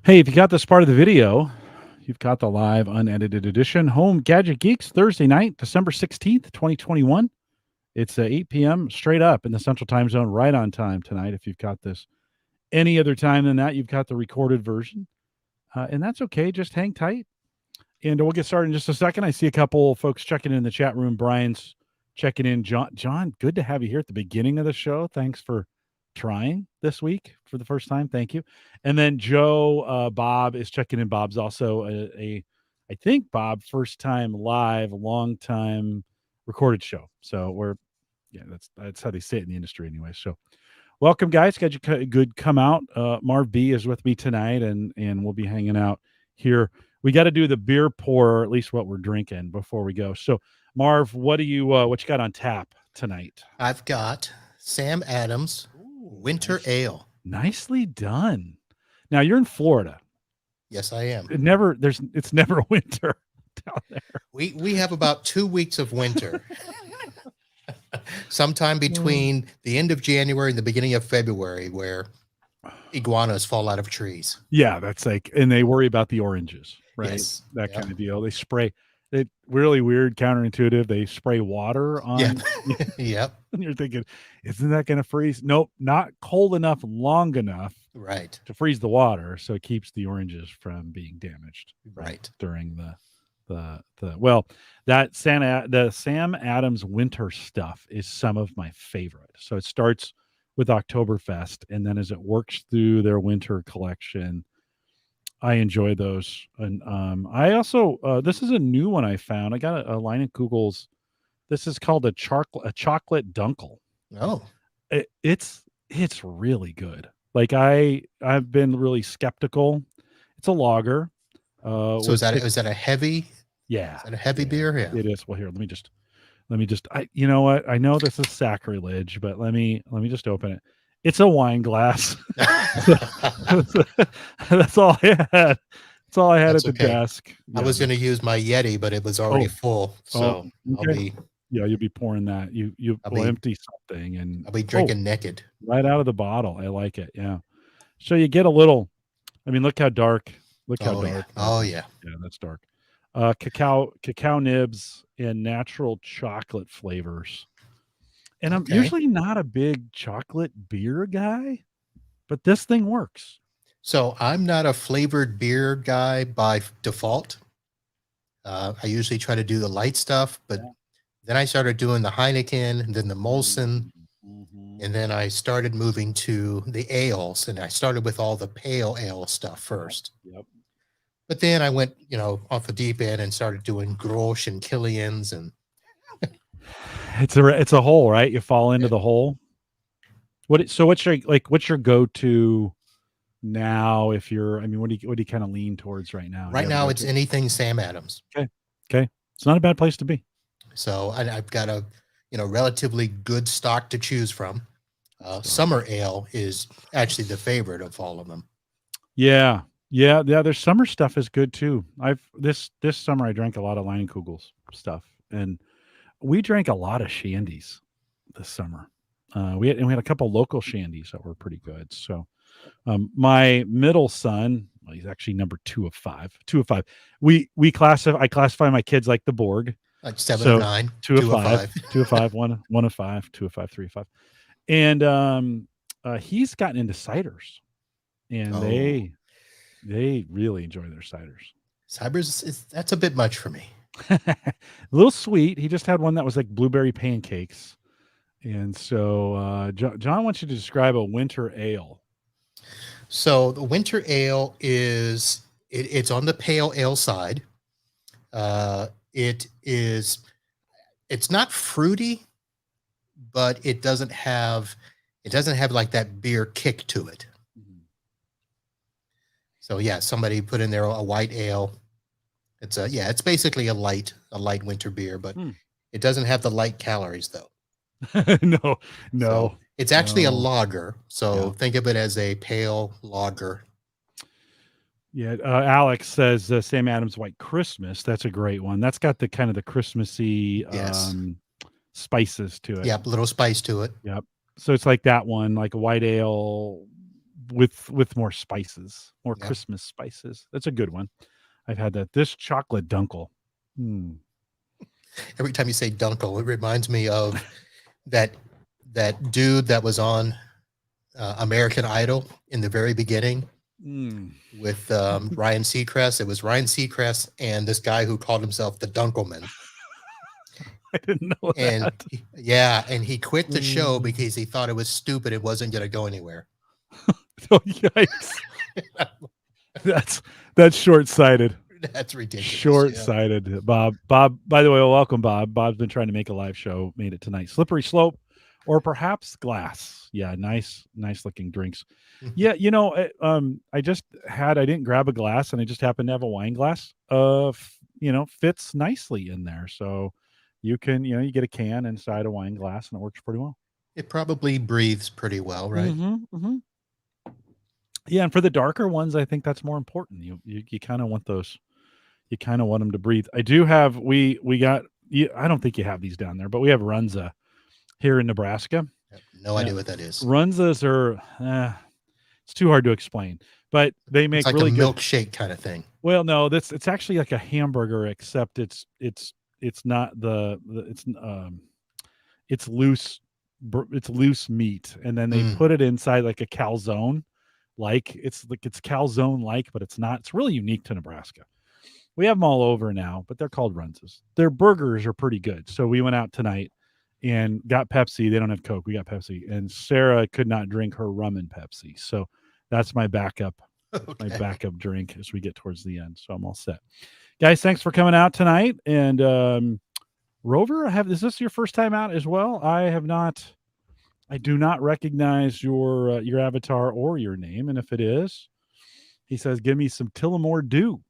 Hey, if you got this part of the video, you've got the live unedited edition Home Gadget Geeks Thursday night, December 16th, 2021. It's 8 p.m. straight up in the Central Time Zone, right on time tonight. If you've got this any other time than that, you've got the recorded version. And that's okay. Just hang tight. And we'll get started in just a second. I see a couple folks checking in the chat room. Brian's checking in. John, good to have you here at the beginning of the show. Thanks for trying this week for the first time. Thank you. And then Joe, Bob is checking in. Bob's also I think Bob, first time live, long time recorded show. So that's how they say it in the industry anyway. So welcome, guys. Got you good come out. Marv B is with me tonight, and we'll be hanging out here. We got to do the beer pour, or at least what we're drinking before we go. So, Marv, what you got on tap tonight? I've got Sam Adams Winter Ale. Nicely done. Now you're in Florida. Yes, I am. It's never winter down there. We have about 2 weeks of winter. Sometime between the end of January and the beginning of February, where iguanas fall out of trees. Yeah, that's and they worry about the oranges, right? Yes. That kind of deal. They spray it really weird, counterintuitive. They spray water on. Yeah. Yep. And you're thinking, isn't that going to freeze? Nope, not cold enough, long enough, right, to freeze the water, so it keeps the oranges from being damaged. Right. During the Sam Adams winter stuff is some of my favorite. So it starts with Oktoberfest, and then as it works through their winter collection, I enjoy those. And I also this is a new one I found. I got a line of Google's. This is called a chocolate dunkel. Oh, it's really good. Like I've been really skeptical. It's a lager. So is that a heavy? Yeah. Is that a heavy beer? Yeah. It is. Well, here, let me just you know what? I know this is sacrilege, but let me just open it. It's a wine glass. That's all I had. That's all I had at the desk. Yeah. I was going to use my Yeti, but it was already full. So okay. You'll be pouring that. You'll empty something, and I'll be drinking naked right out of the bottle. I like it. Yeah. So you get a little. I mean, look how dark. Look how dark. Yeah. Oh yeah. Yeah, that's dark. Cacao nibs and natural chocolate flavors. And I'm usually not a big chocolate beer guy, but this thing works. So I'm not a flavored beer guy by default. I usually try to do the light stuff, but then I started doing the Heineken, and then the Molson, and then I started moving to the ales, and I started with all the pale ale stuff first. Yep. But then I went, off the deep end and started doing Grolsch and Killian's, and it's a hole, right? You fall into the hole. What's your go-to now? If you're, what do you kind of lean towards right now? Right now, it's anything Sam Adams. Okay, it's not a bad place to be. So I've got a relatively good stock to choose from. Summer ale is actually the favorite of all of them. Yeah. Their summer stuff is good too. This summer I drank a lot of Leinenkugel's stuff, and we drank a lot of shandies this summer. We had a couple local shandies that were pretty good. So my middle son, he's actually number 2 of 5. 2 of 5. I classify my kids like the Borg. Like 7 of 9, 2 of 5, 2 of 5, 1 of 5, 2 of 5, 3 of 5. And he's gotten into ciders, and they really enjoy their ciders. Ciders, that's a bit much for me. A little sweet. He just had one that was like blueberry pancakes. And so John wants you to describe a winter ale. So the winter ale it's on the pale ale side. It's not fruity, but it doesn't have like that beer kick to it. So yeah, somebody put in there a white ale. It's basically a light winter beer, but it doesn't have the light calories though. No. So it's actually a lager. So think of it as a pale lager. Yeah. Alex says Sam Adams White Christmas. That's a great one. That's got the kind of the Christmassy spices to it. Yep. A little spice to it. Yep. So it's like that one, like a white ale, with more spices, more Yeah. Christmas spices. That's a good one. I've had that. This chocolate dunkel. Every time you say Dunkel, it reminds me of that dude that was on American Idol in the very beginning with Ryan Seacrest. It was Ryan Seacrest and this guy who called himself the Dunkelman. I didn't know And that. and he quit the show because he thought it was stupid. It wasn't going to go anywhere. Oh, yikes. That's short-sighted. That's ridiculous. Short-sighted. Yeah. Bob, by the way, welcome, Bob. Bob's been trying to make a live show, made it tonight. Slippery Slope or perhaps Glass. Yeah, nice looking drinks. Yeah, I didn't grab a glass and I just happened to have a wine glass. Fits nicely in there. So you can, you get a can inside a wine glass and it works pretty well. It probably breathes pretty well, right? Mm-hmm. Yeah, and for the darker ones, I think that's more important. You kind of want those. You kind of want them to breathe. I do have. We got. I don't think you have these down there, but we have Runza here in Nebraska. No idea what that is. Runzas are. It's too hard to explain, but they make it's like really a good milkshake kind of thing. Well, no, it's actually like a hamburger, except it's not it's loose. It's loose meat, and then they put it inside like a calzone. It's calzone like, but it's not. It's really unique to Nebraska. We have them all over now, but they're called Runzas. Their burgers are pretty good. So we went out tonight and got Pepsi. They don't have Coke. We got Pepsi, and Sarah could not drink her rum and Pepsi. So that's my backup. Okay. My backup drink as we get towards the end. So I'm all set. Guys, thanks for coming out tonight. And Rover, is this your first time out as well? I do not recognize your avatar or your name. And if it is, he says, give me some Tullamore Dew.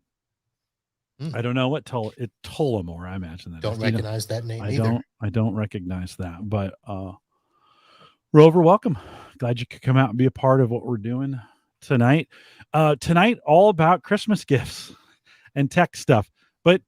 I don't know what Tullamore. I imagine that. Don't recognize that name either. I don't recognize that. But Rover, welcome. Glad you could come out and be a part of what we're doing tonight. Tonight, all about Christmas gifts and tech stuff. But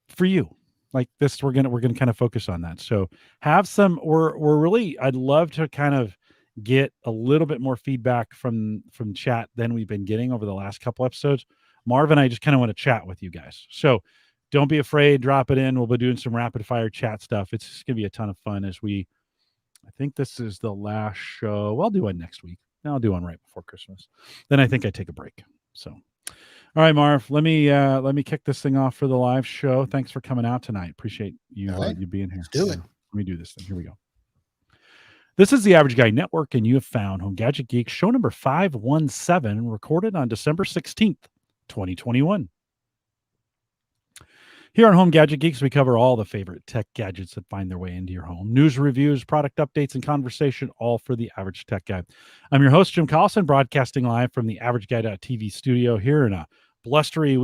for you, like this, we're gonna kind of focus on that. So have some. I'd love to kind of get a little bit more feedback from chat than we've been getting over the last couple episodes. Marv and I just kind of want to chat with you guys. So don't be afraid, drop it in. We'll be doing some rapid fire chat stuff. It's just going to be a ton of fun I think this is the last show. Well, I'll do one next week. I'll do one right before Christmas. Then I think I take a break. So, all right, Marv, let me kick this thing off for the live show. Thanks for coming out tonight. Appreciate you, you being here. Let's do it. Let me do this thing. Here we go. This is the Average Guy Network, and you have found Home Gadget Geeks show number 517, recorded on December 16th. 2021. Here on Home Gadget Geeks, we cover all the favorite tech gadgets that find their way into your home. News, reviews, product updates, and conversation, all for the average tech guy. I'm your host, Jim Collison, broadcasting live from the AverageGuy.tv studio here in a blustery.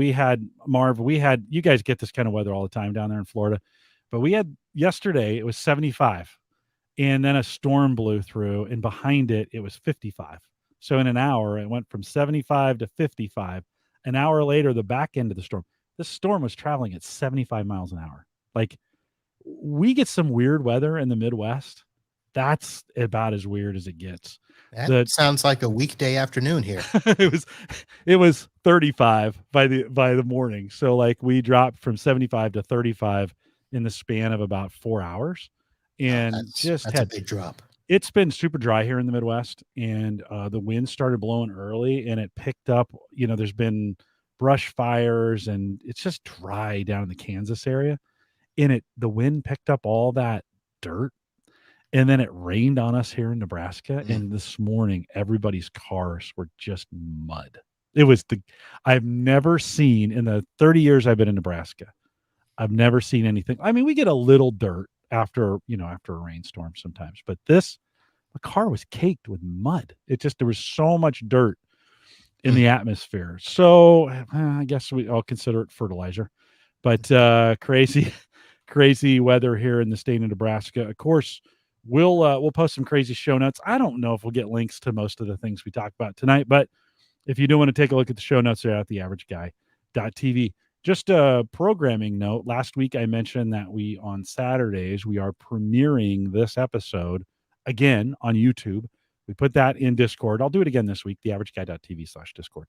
Marv, you guys get this kind of weather all the time down there in Florida, but we had yesterday, it was 75, and then a storm blew through, and behind it, it was 55. So in an hour, it went from 75 to 55. An hour later, the back end of the storm. This storm was traveling at 75 miles an hour. Like, we get some weird weather in the Midwest. That's about as weird as it gets. That sounds like a weekday afternoon here. It was 35 by the morning. So like we dropped from 75 to 35 in the span of about 4 hours, and that's a big drop. It's been super dry here in the Midwest, and the wind started blowing early, and it picked up. There's been brush fires, and it's just dry down in the Kansas area. And the wind picked up all that dirt, and then it rained on us here in Nebraska. And this morning, everybody's cars were just mud. I've never seen in the 30 years I've been in Nebraska, I've never seen anything. I mean, we get a little dirt after a rainstorm sometimes, but the car was caked with mud. There was so much dirt in the atmosphere. So I guess I'll consider it fertilizer, but crazy weather here in the state of Nebraska. Of course, we'll post some crazy show notes. I don't know if we'll get links to most of the things we talk about tonight, but if you do want to take a look at the show notes, they're at theaverageguy.tv. Just a programming note. Last week, I mentioned that on Saturdays, we are premiering this episode again on YouTube. We put that in Discord. I'll do it again this week, theaverageguy.tv/Discord.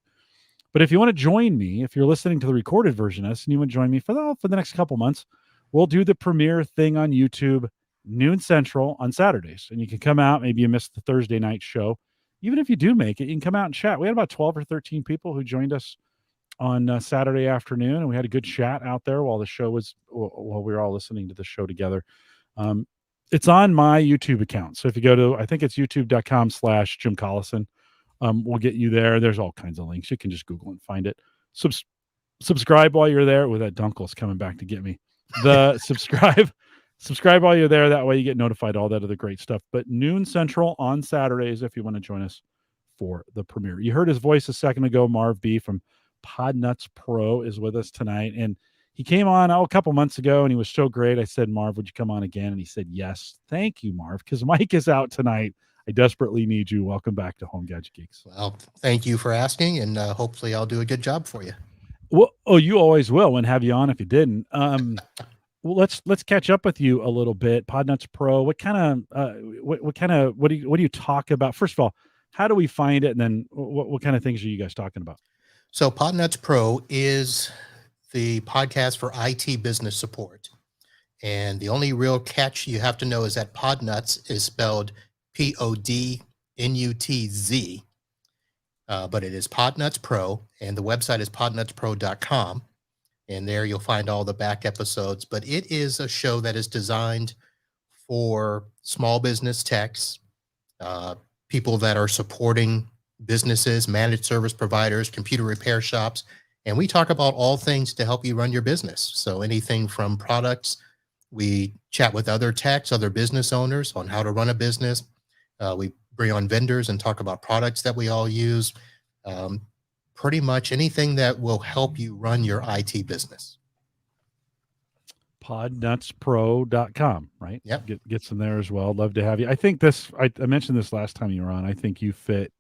But if you want to join me, if you're listening to the recorded version of this and you want to join me for the next couple months, we'll do the premiere thing on YouTube, noon Central on Saturdays. And you can come out. Maybe you missed the Thursday night show. Even if you do make it, you can come out and chat. We had about 12 or 13 people who joined us on Saturday afternoon, and we had a good chat out there while we were all listening to the show together. It's on my YouTube account. So if you go to, I think it's youtube.com/Jim Collison, we'll get you there. There's all kinds of links. You can just Google and find it. Subscribe while you're there. With that Dunkel's coming back to get me. Subscribe while you're there. That way you get notified all that other great stuff. But noon Central on Saturdays if you want to join us for the premiere. You heard his voice a second ago. Marvin Bee from Podnutz Pro is with us tonight. And he came on a couple months ago and he was so great. I said, Marv, would you come on again? And he said, yes. Thank you, Marv, because Mike is out tonight. I desperately need you. Welcome back to Home Gadget Geeks. Well, thank you for asking, and hopefully I'll do a good job for you. Well, you always will. Wouldn't have you on if you didn't. Well, let's catch up with you a little bit. Podnutz Pro. What do you talk about? First of all, how do we find it? And then what kind of things are you guys talking about? So Podnutz Pro is the podcast for IT business support. And the only real catch you have to know is that Podnutz is spelled Podnutz, but it is Podnutz Pro, and the website is podnutzpro.com. And there you'll find all the back episodes. But it is a show that is designed for small business techs, people that are supporting businesses, managed service providers, computer repair shops. And we talk about all things to help you run your business. So anything from products, we chat with other techs, other business owners on how to run a business. We bring on vendors and talk about products that we all use. Pretty much anything that will help you run your IT business. Podnutzpro.com, right? Yep. Get some there as well. Love to have you. I think I mentioned this last time you were on. I think you fit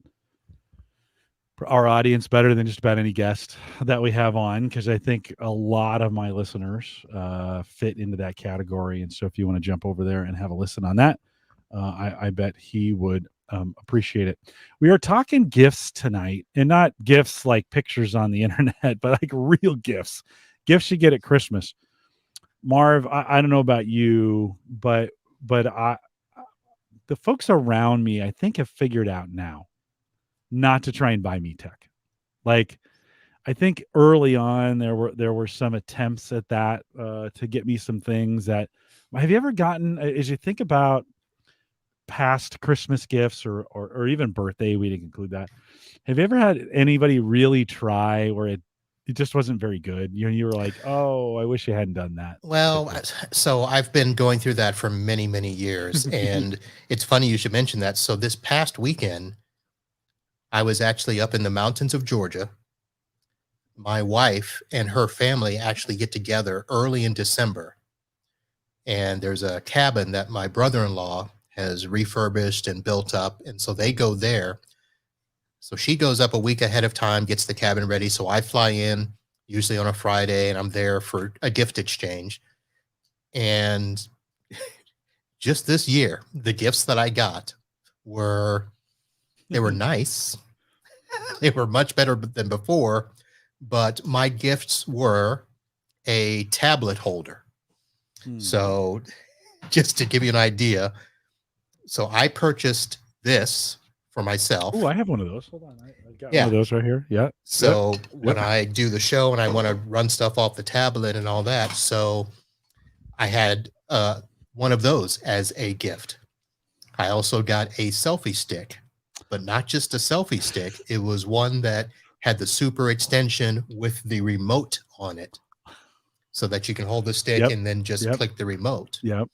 our audience better than just about any guest that we have on, because I think a lot of my listeners fit into that category. And so if you want to jump over there and have a listen on that, I bet he would appreciate it. We are talking gifts tonight, and not gifts like pictures on the internet, but like real gifts you get at Christmas. Marv, I don't know about you, but the folks around me, I think, have figured out now not to try and buy me tech. Like, I think early on there were some attempts at that to get me some things that. Have you ever gotten, as you think about past Christmas gifts or even birthday, we didn't include that. Have you ever had anybody really try where it just wasn't very good? You were like, oh, I wish you hadn't done that. Well, so I've been going through that for many, many years. And it's funny you should mention that. So this past weekend, I was actually up in the mountains of Georgia. My wife and her family actually get together early in December. And there's a cabin that my brother-in-law has refurbished and built up. And so they go there. So she goes up a week ahead of time, gets the cabin ready. So I fly in usually on a Friday, and I'm there for a gift exchange. And just this year, the gifts that I got they were nice. They were much better than before, but my gifts were a tablet holder. So just to give you an idea, so I purchased this for myself. Oh, I have one of those. Hold on. I got one of those right here. Yeah. So when I do the show and I want to run stuff off the tablet and all that, so I had one of those as a gift. I also got a selfie stick, but not just a selfie stick. It was one that had the super extension with the remote on it, so that you can hold the stick and then just click the remote. Yep.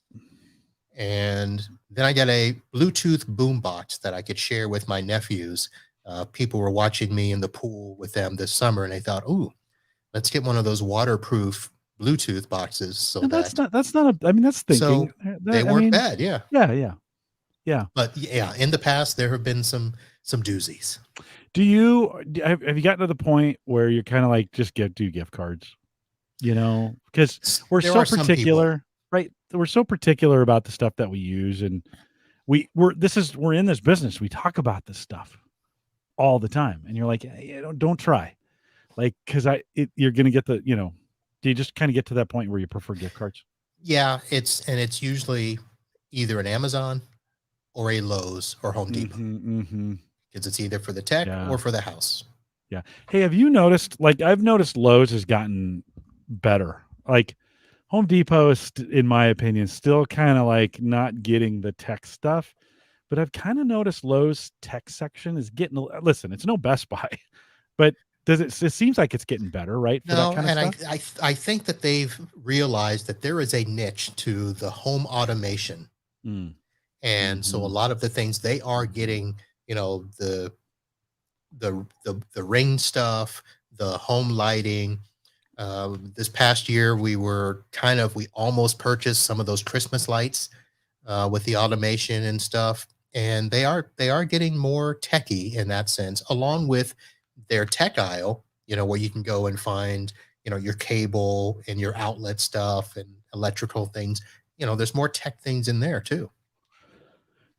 And then I got a Bluetooth boombox that I could share with my nephews. People were watching me in the pool with them this summer, and they thought, "Ooh, let's get one of those waterproof Bluetooth boxes." So that's thinking. So they weren't bad. Yeah. But yeah, in the past there have been some doozies. Have you gotten to the point where you're kind of like, just do gift cards? Because we're so particular, right? We're so particular about the stuff that we use, and we're in this business. We talk about this stuff all the time, and you're like, hey, don't try, like, because you're gonna get the, do you just kind of get to that point where you prefer gift cards? Yeah, it's usually either an Amazon or a Lowe's or Home Depot, because it's either for the tech Yeah. or for the house. Yeah. Hey, have you noticed? Like, I've noticed Lowe's has gotten better. Like, Home Depot is, in my opinion, still kind of like not getting the tech stuff. But I've kind of noticed Lowe's tech section is getting. Listen, it's no Best Buy, but it seems like it's getting better, right? For that No, kind of and stuff. I think that they've realized that there is a niche to the home automation. Mm. And so a lot of the things they are getting, the ring stuff, the home lighting. This past year, we almost purchased some of those Christmas lights with the automation and stuff, and they are getting more techie in that sense, along with their tech aisle. Where you can go and find your cable and your outlet stuff and electrical things. There's more tech things in there too.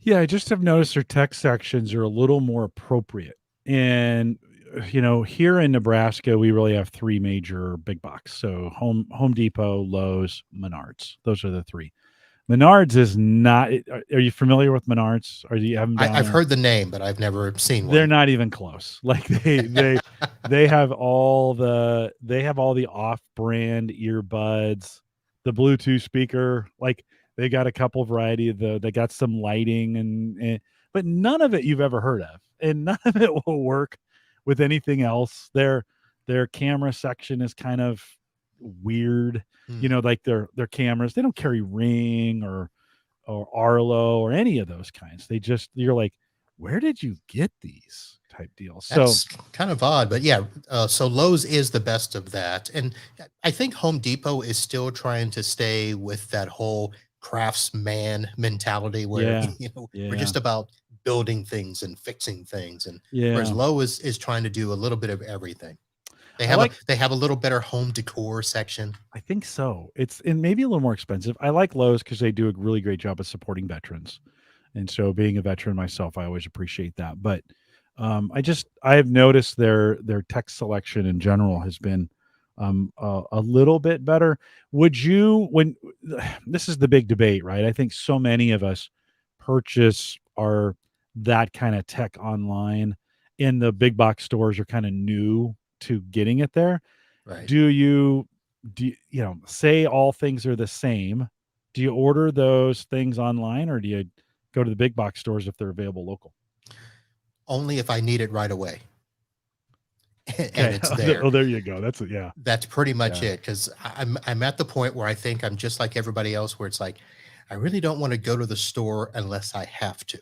Yeah, I just have noticed their tech sections are a little more appropriate. And here in Nebraska, we really have three major big box. So Home Depot, Lowe's, Menards. Those are the three. Menards is not. Are you familiar with Menards? Or you haven't been on I've there? heard the name, but I've never seen They're one. not even close. Like they have all the off-brand earbuds, the Bluetooth speaker. Like, they got a couple variety of they got some lighting and but none of it you've ever heard of, and none of it will work with anything else. Their camera section is kind of weird. Like their cameras, they don't carry Ring or Arlo or any of those kinds. You're like, where did you get these type deals? That's kind of odd, but yeah. So Lowe's is the best of that, and I think Home Depot is still trying to stay with that whole craftsman mentality, where we're just about building things and fixing things, and whereas Lowe's is trying to do a little bit of everything. They have a little better home decor section. I think so. It's maybe a little more expensive. I like Lowe's because they do a really great job of supporting veterans. And so, being a veteran myself, I always appreciate that. But I've noticed their tech selection in general has been a little bit better. Would you, when this is the big debate, right? I think so many of us purchase that kind of tech online, and the big box stores are kind of new to getting it there. Right. Do you say all things are the same? Do you order those things online, or do you go to the big box stores if they're available local? Only if I need it right away. And it's there. Oh, there you go. That's it. Yeah. That's pretty much it. Because I'm at the point where I think I'm just like everybody else, where it's like, I really don't want to go to the store unless I have to.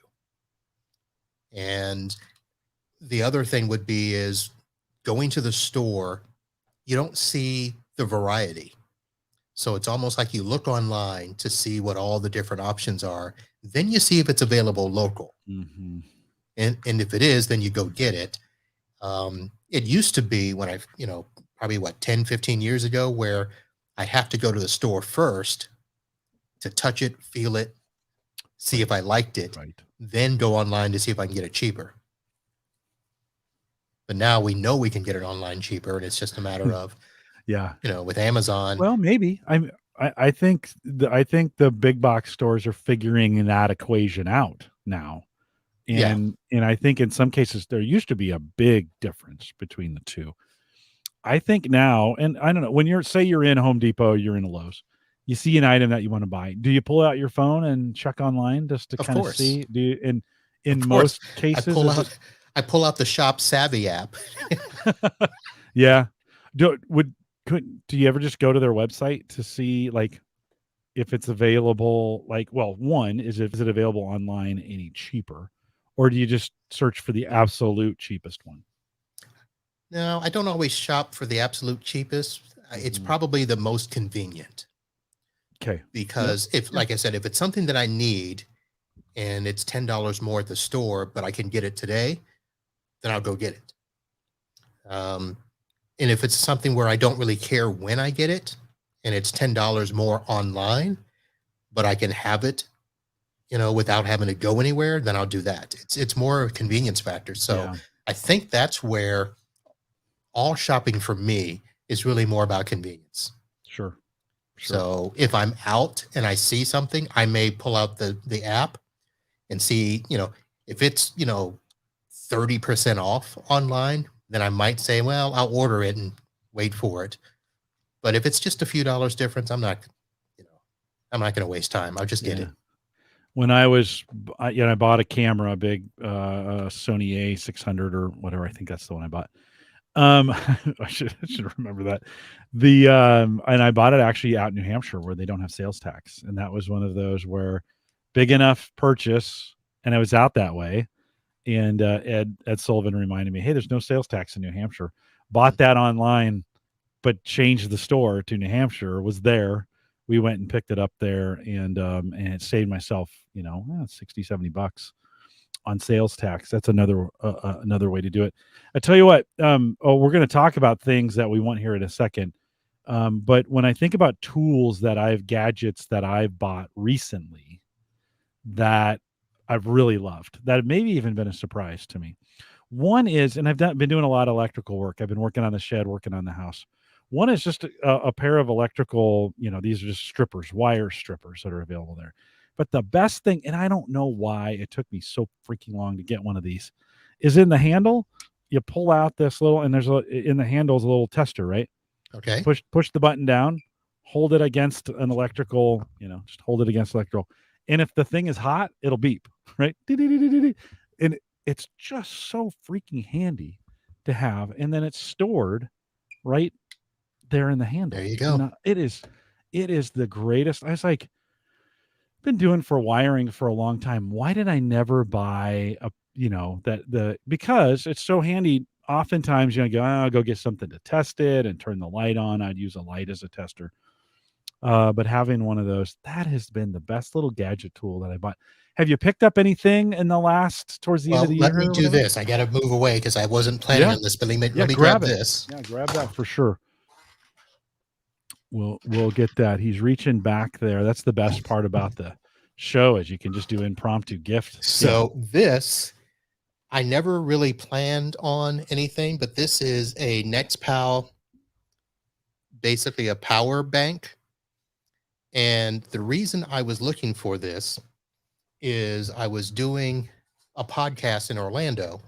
And the other thing would be is going to the store, you don't see the variety. So it's almost like you look online to see what all the different options are. Then you see if it's available local. Mm-hmm. And if it is, then you go get it. It used to be when probably 10, 15 years ago, where I have to go to the store first to touch it, feel it, see if I liked it, then go online to see if I can get it cheaper. But now we know we can get it online cheaper, and it's just a matter of, with Amazon. Well, maybe I think the big box stores are figuring that equation out now. And I think in some cases there used to be a big difference between the two. I think now, and I don't know, when you're in Home Depot, you're in a Lowe's, you see an item that you want to buy. Do you pull out your phone and check online just to kind of see? Do you, in most cases, I pull out the Shop Savvy app. Yeah. Do you ever just go to their website to see, like, if it's available? Like, well, one is it available online any cheaper? Or do you just search for the absolute cheapest one? No, I don't always shop for the absolute cheapest. It's probably the most convenient. Okay. Because like I said, if it's something that I need and it's $10 more at the store, but I can get it today, then I'll go get it. And if it's something where I don't really care when I get it and it's $10 more online, but I can have it without having to go anywhere, then I'll do that. It's more a convenience factor. So Yeah. I think that's where all shopping for me is really more about convenience. Sure. So if I'm out and I see something, I may pull out the app and see, if it's, 30% off online, then I might say, well, I'll order it and wait for it. But if it's just a few dollars difference, I'm not going to waste time. I'll just get it. When I bought a camera, a big Sony A600 or whatever. I think that's the one I bought. I should remember that. And I bought it actually out in New Hampshire where they don't have sales tax. And that was one of those where big enough purchase, and I was out that way. And Ed Sullivan reminded me, hey, there's no sales tax in New Hampshire. Bought that online, but changed the store to New Hampshire, was there. We went and picked it up there, and it saved myself, $60-$70 on sales tax. That's another way to do it. I tell you what, we're going to talk about things that we want here in a second. But when I think about gadgets that I've bought recently that I've really loved, that have maybe even been a surprise to me. One is, and been doing a lot of electrical work. I've been working on the shed, working on the house. One is just a pair of electrical, these are just strippers, wire strippers that are available there. But the best thing, and I don't know why it took me so freaking long to get one of these, is in the handle. You pull out this little, and in the handle is a little tester, right? Okay. Push the button down, hold it against an electrical, just hold it against electrical. And if the thing is hot, it'll beep, right? And it's just so freaking handy to have. And then it's stored right there in the handle. There you go. It is the greatest. I was like, been doing for wiring for a long time. Why did I never buy because it's so handy. Oftentimes, I'll go get something to test it and turn the light on. I'd use a light as a tester. But having one of those, that has been the best little gadget tool that I bought. Have you picked up anything in the towards the end of the year? Let me do this. I got to move away because I wasn't planning on this, but let me grab this. Yeah, grab that for sure. We'll get that. He's reaching back there. That's the best part about the show, is you can just do impromptu gift. So this, I never really planned on anything, but this is a NextPal, basically a power bank. And the reason I was looking for this is I was doing a podcast in Orlando,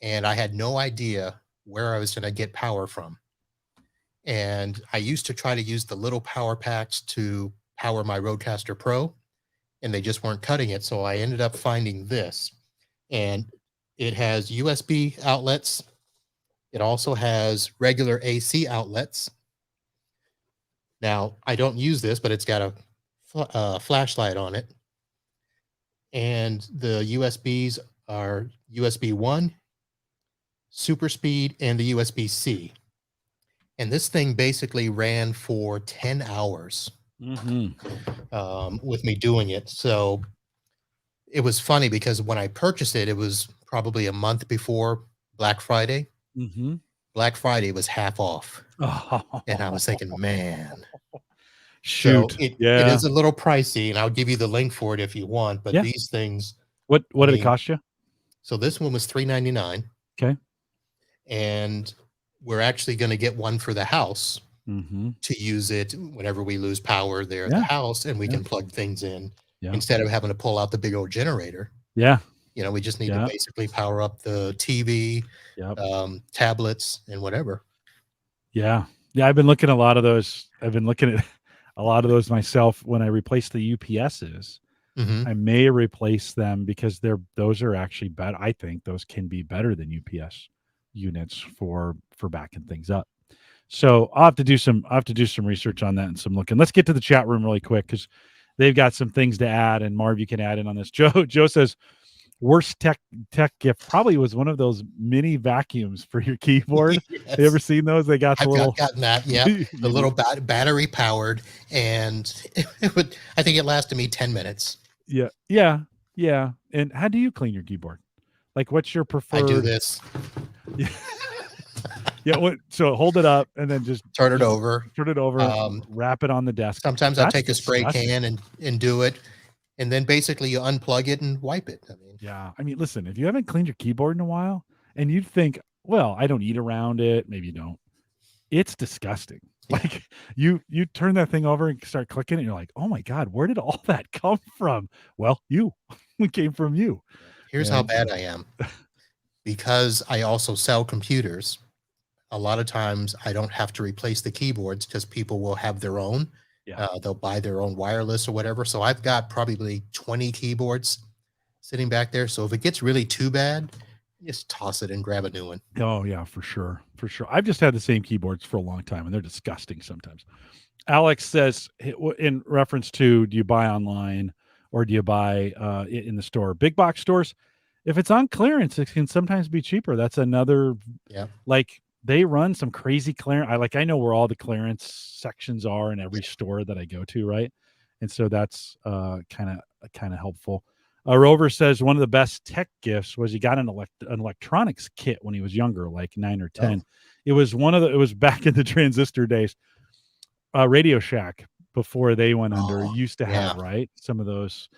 and I had no idea where I was going to get power from. And I used to try to use the little power packs to power my Rodecaster Pro, and they just weren't cutting it. So I ended up finding this, and it has USB outlets. It also has regular AC outlets. Now, I don't use this, but it's got a flashlight on it. And the USBs are USB 1, Super Speed, and the USB-C. And this thing basically ran for 10 hours with me doing it. So it was funny because when I purchased it, it was probably a month before Black Friday. Mm-hmm. Black Friday was half off. And I was thinking, man. Shoot. So it is a little pricey, and I'll give you the link for it if you want. But these things. What did it cost you? So this one was $3.99. Okay. And we're actually going to get one for the house to use it whenever we lose power there at the house, and we can plug things in instead of having to pull out the big old generator. Yeah. We just need to basically power up the TV, tablets, and whatever. Yeah. Yeah. I've been looking at a lot of those. I've been looking at a lot of those myself. When I replace the UPSs, I may replace them because those are actually better. I think those can be better than UPS units for backing things up. So I'll have to do some research on that and some looking. Let's get to the chat room really quick because they've got some things to add, and Marv, you can add in on this. Joe says worst tech gift probably was one of those mini vacuums for your keyboard. Yes. You ever seen those? They got I've gotten that. Yeah, the little battery powered, and I think it lasted me 10 minutes. Yeah. And how do you clean your keyboard? Like, what's your preferred? I do this. So hold it up and then just turn it over, wrap it on the desk. Sometimes I'll take a spray can and do it. And then basically you unplug it and wipe it. I mean, Yeah. I mean, listen, if you haven't cleaned your keyboard in a while and you'd think, well, I don't eat around it, maybe you don't. It's disgusting. yeah. Like you turn that thing over and start clicking and you're like, "Oh my God, where did all that come from?" Well, you. It came from you. Here's how And bad I am. Because I also sell computers, a lot of times I don't have to replace the keyboards because people will have their own. yeah. They'll buy their own wireless or whatever. So I've got probably 20 keyboards sitting back there. So if it gets really too bad, just toss it and grab a new one. Oh yeah, for sure. For sure. I've just had the same keyboards for a long time and they're disgusting sometimes. Alex says in reference to do you buy online or do you buy in the store? Big box stores, if it's on clearance, it can sometimes be cheaper. That's another Yeah. like they run some crazy clearance. I know where all the clearance sections are in every store that I go to, right? And so that's kind of helpful. Rover says one of the best tech gifts was he got an electronics kit when he was younger, like 9 or 10. Oh, It was back in the transistor days. Radio Shack before they went under oh, used to yeah. have, right? Some of those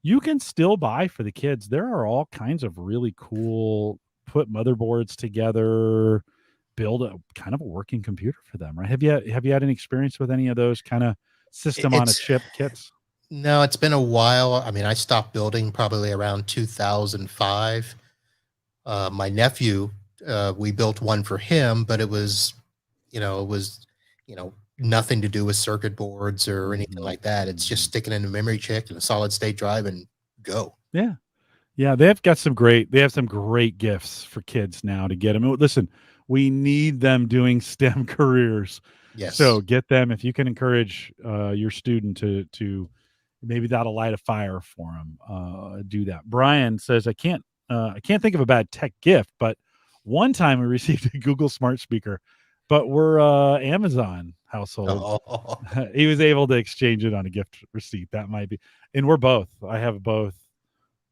you can still buy for the kids. There are all kinds of really cool put motherboards together, build a kind of a working computer for them, right? Have you had any experience with any of those kind of system on a It's chip kits? no, it's been a while. I mean, I stopped building probably around 2005. My nephew, we built one for him, but it was, it was, nothing to do with circuit boards or anything Mhm, like that. It's just mhm. sticking in a memory chick and a solid state drive and go. Yeah. Yeah, they have some great gifts for kids now to get them. Listen, we need them doing STEM careers. So Yes. get them if you can encourage your student to maybe that'll light a fire for them. Do that. Brian says I can't think of a bad tech gift, but one time we received a Google smart speaker, but we're Amazon household. Oh, He was able to exchange it on a gift receipt. That might be, and we're both. I have both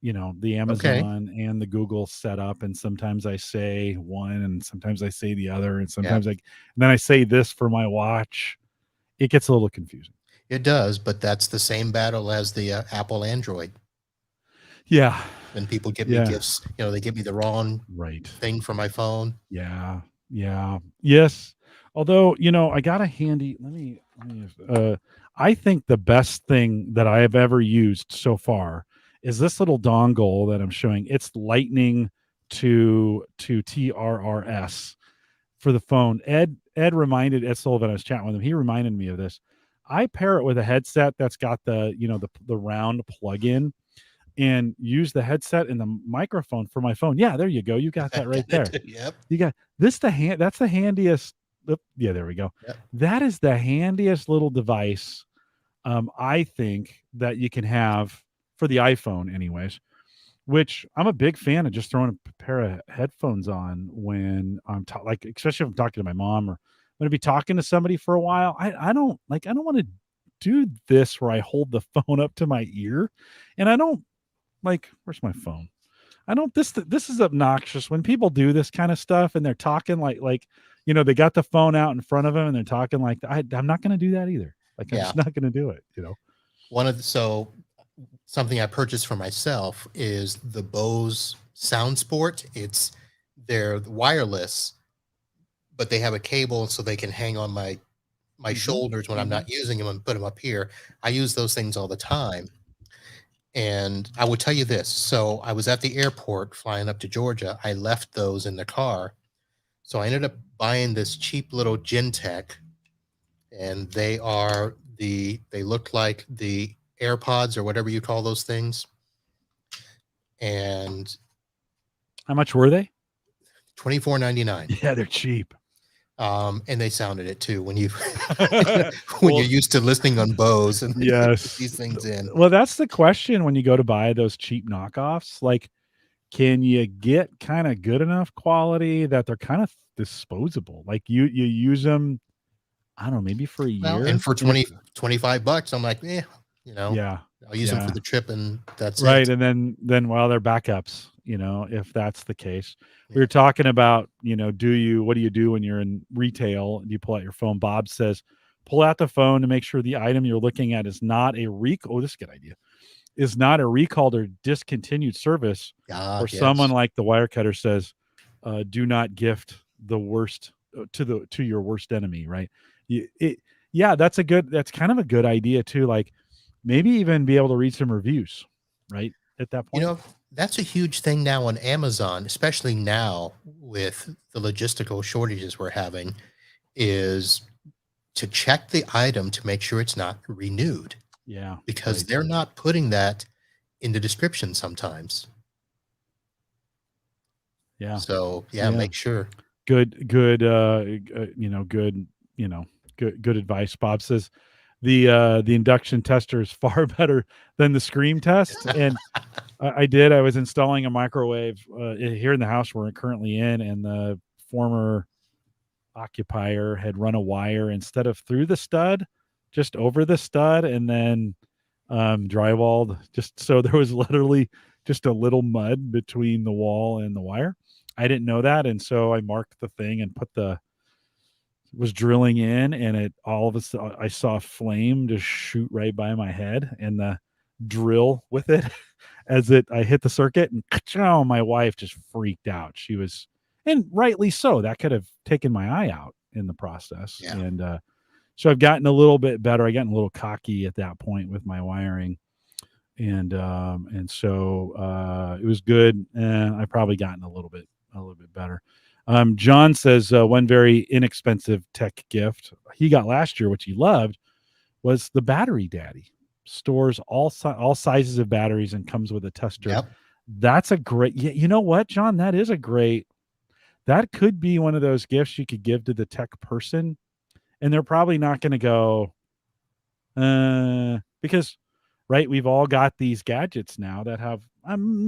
the okay. Amazon and the Google set up. And sometimes I say one and sometimes I say the other. And Yeah, sometimes and then I say this for my watch. It gets a little confusing. it does. But that's the same battle as the Apple Android. Yeah. When people give me Yeah. gifts, they give me the wrong Right. thing for my phone. Yeah. Yeah. Yes. Although, I got a handy, I think the best thing that I have ever used so far is this little dongle that I'm showing. It's lightning to TRRS for the phone. Ed Sullivan, I was chatting with him. He reminded me of this. I pair it with a headset that's got the round plug-in and use the headset and the microphone for my phone. Yeah, there you go. You got that right there. Yep. You got this that's the handiest. Yeah, there we go. Yep. That is the handiest little device I think that you can have for the iPhone anyways, which I'm a big fan of just throwing a pair of headphones on when I'm like, especially if I'm talking to my mom or I'm going to be talking to somebody for a while. I don't want to do this where I hold the phone up to my ear and I don't where's my phone? I don't this is obnoxious when people do this kind of stuff and they're talking they got the phone out in front of them and they're talking like I'm not going to do that either. Like I'm Yeah. just not going to do it, Something I purchased for myself is the Bose Sound Sport. They're wireless, but they have a cable so they can hang on my shoulders when I'm not using them and put them up here. I use those things all the time. And I will tell you this. So I was at the airport flying up to Georgia. I left those in the car. So I ended up buying this cheap little Gentech, and they look like the AirPods or whatever you call those things. And How much were they? $24.99. Yeah, they're cheap. And they sounded it too when when you're used to listening on Bose and yes, these things in. Well, that's the question when you go to buy those cheap knockoffs. Like, can you get kind of good enough quality that they're kind of disposable? Like you use them, I don't know, maybe for a year. And for $25, I'm like, yeah, I'll use them for the trip and that's right. it. And then they're backups, if that's the case. We were talking about, what do you do when you're in retail and you pull out your phone? Bob says, pull out the phone to make sure the item you're looking at is not a recall. Oh, this is a good idea. is not a recalled or discontinued service, or someone Yes. like the wire cutter says, do not gift the worst to your worst enemy, right? Yeah, that's kind of a good idea too. Like maybe even be able to read some reviews, right? At that You point. know, that's a huge thing now on Amazon, especially now with the logistical shortages we're having, is to check the item to make sure it's not renewed, Yeah. because Right. they're not putting that in the description sometimes. Yeah. So yeah, Yeah. make sure. Good, you know, good, you know, good advice. Bob says the induction tester is far better than the scream test. And I was installing a microwave here in the house we're currently in, and the former occupier had run a wire instead of through the stud, just over the stud, and then drywalled, just so there was literally just a little mud between the wall and the wire. I didn't know that, and so I marked the thing and was drilling in, and it all of a sudden I saw a flame just shoot right by my head, and the drill with it as I hit the circuit, and oh, my wife just freaked out. She was, and rightly so. That could have taken my eye out in the process. Yeah. And so I've gotten a little bit better. I gotten a little cocky at that point with my wiring, and so it was good. I've probably gotten a little bit better. John says one very inexpensive tech gift he got last year, which he loved, was the Battery Daddy. Stores all sizes of batteries and comes with a tester. Yep. That's a great. You know what, John? That is a great. That could be one of those gifts you could give to the tech person, and they're probably not going to go, because, right? We've all got these gadgets now that have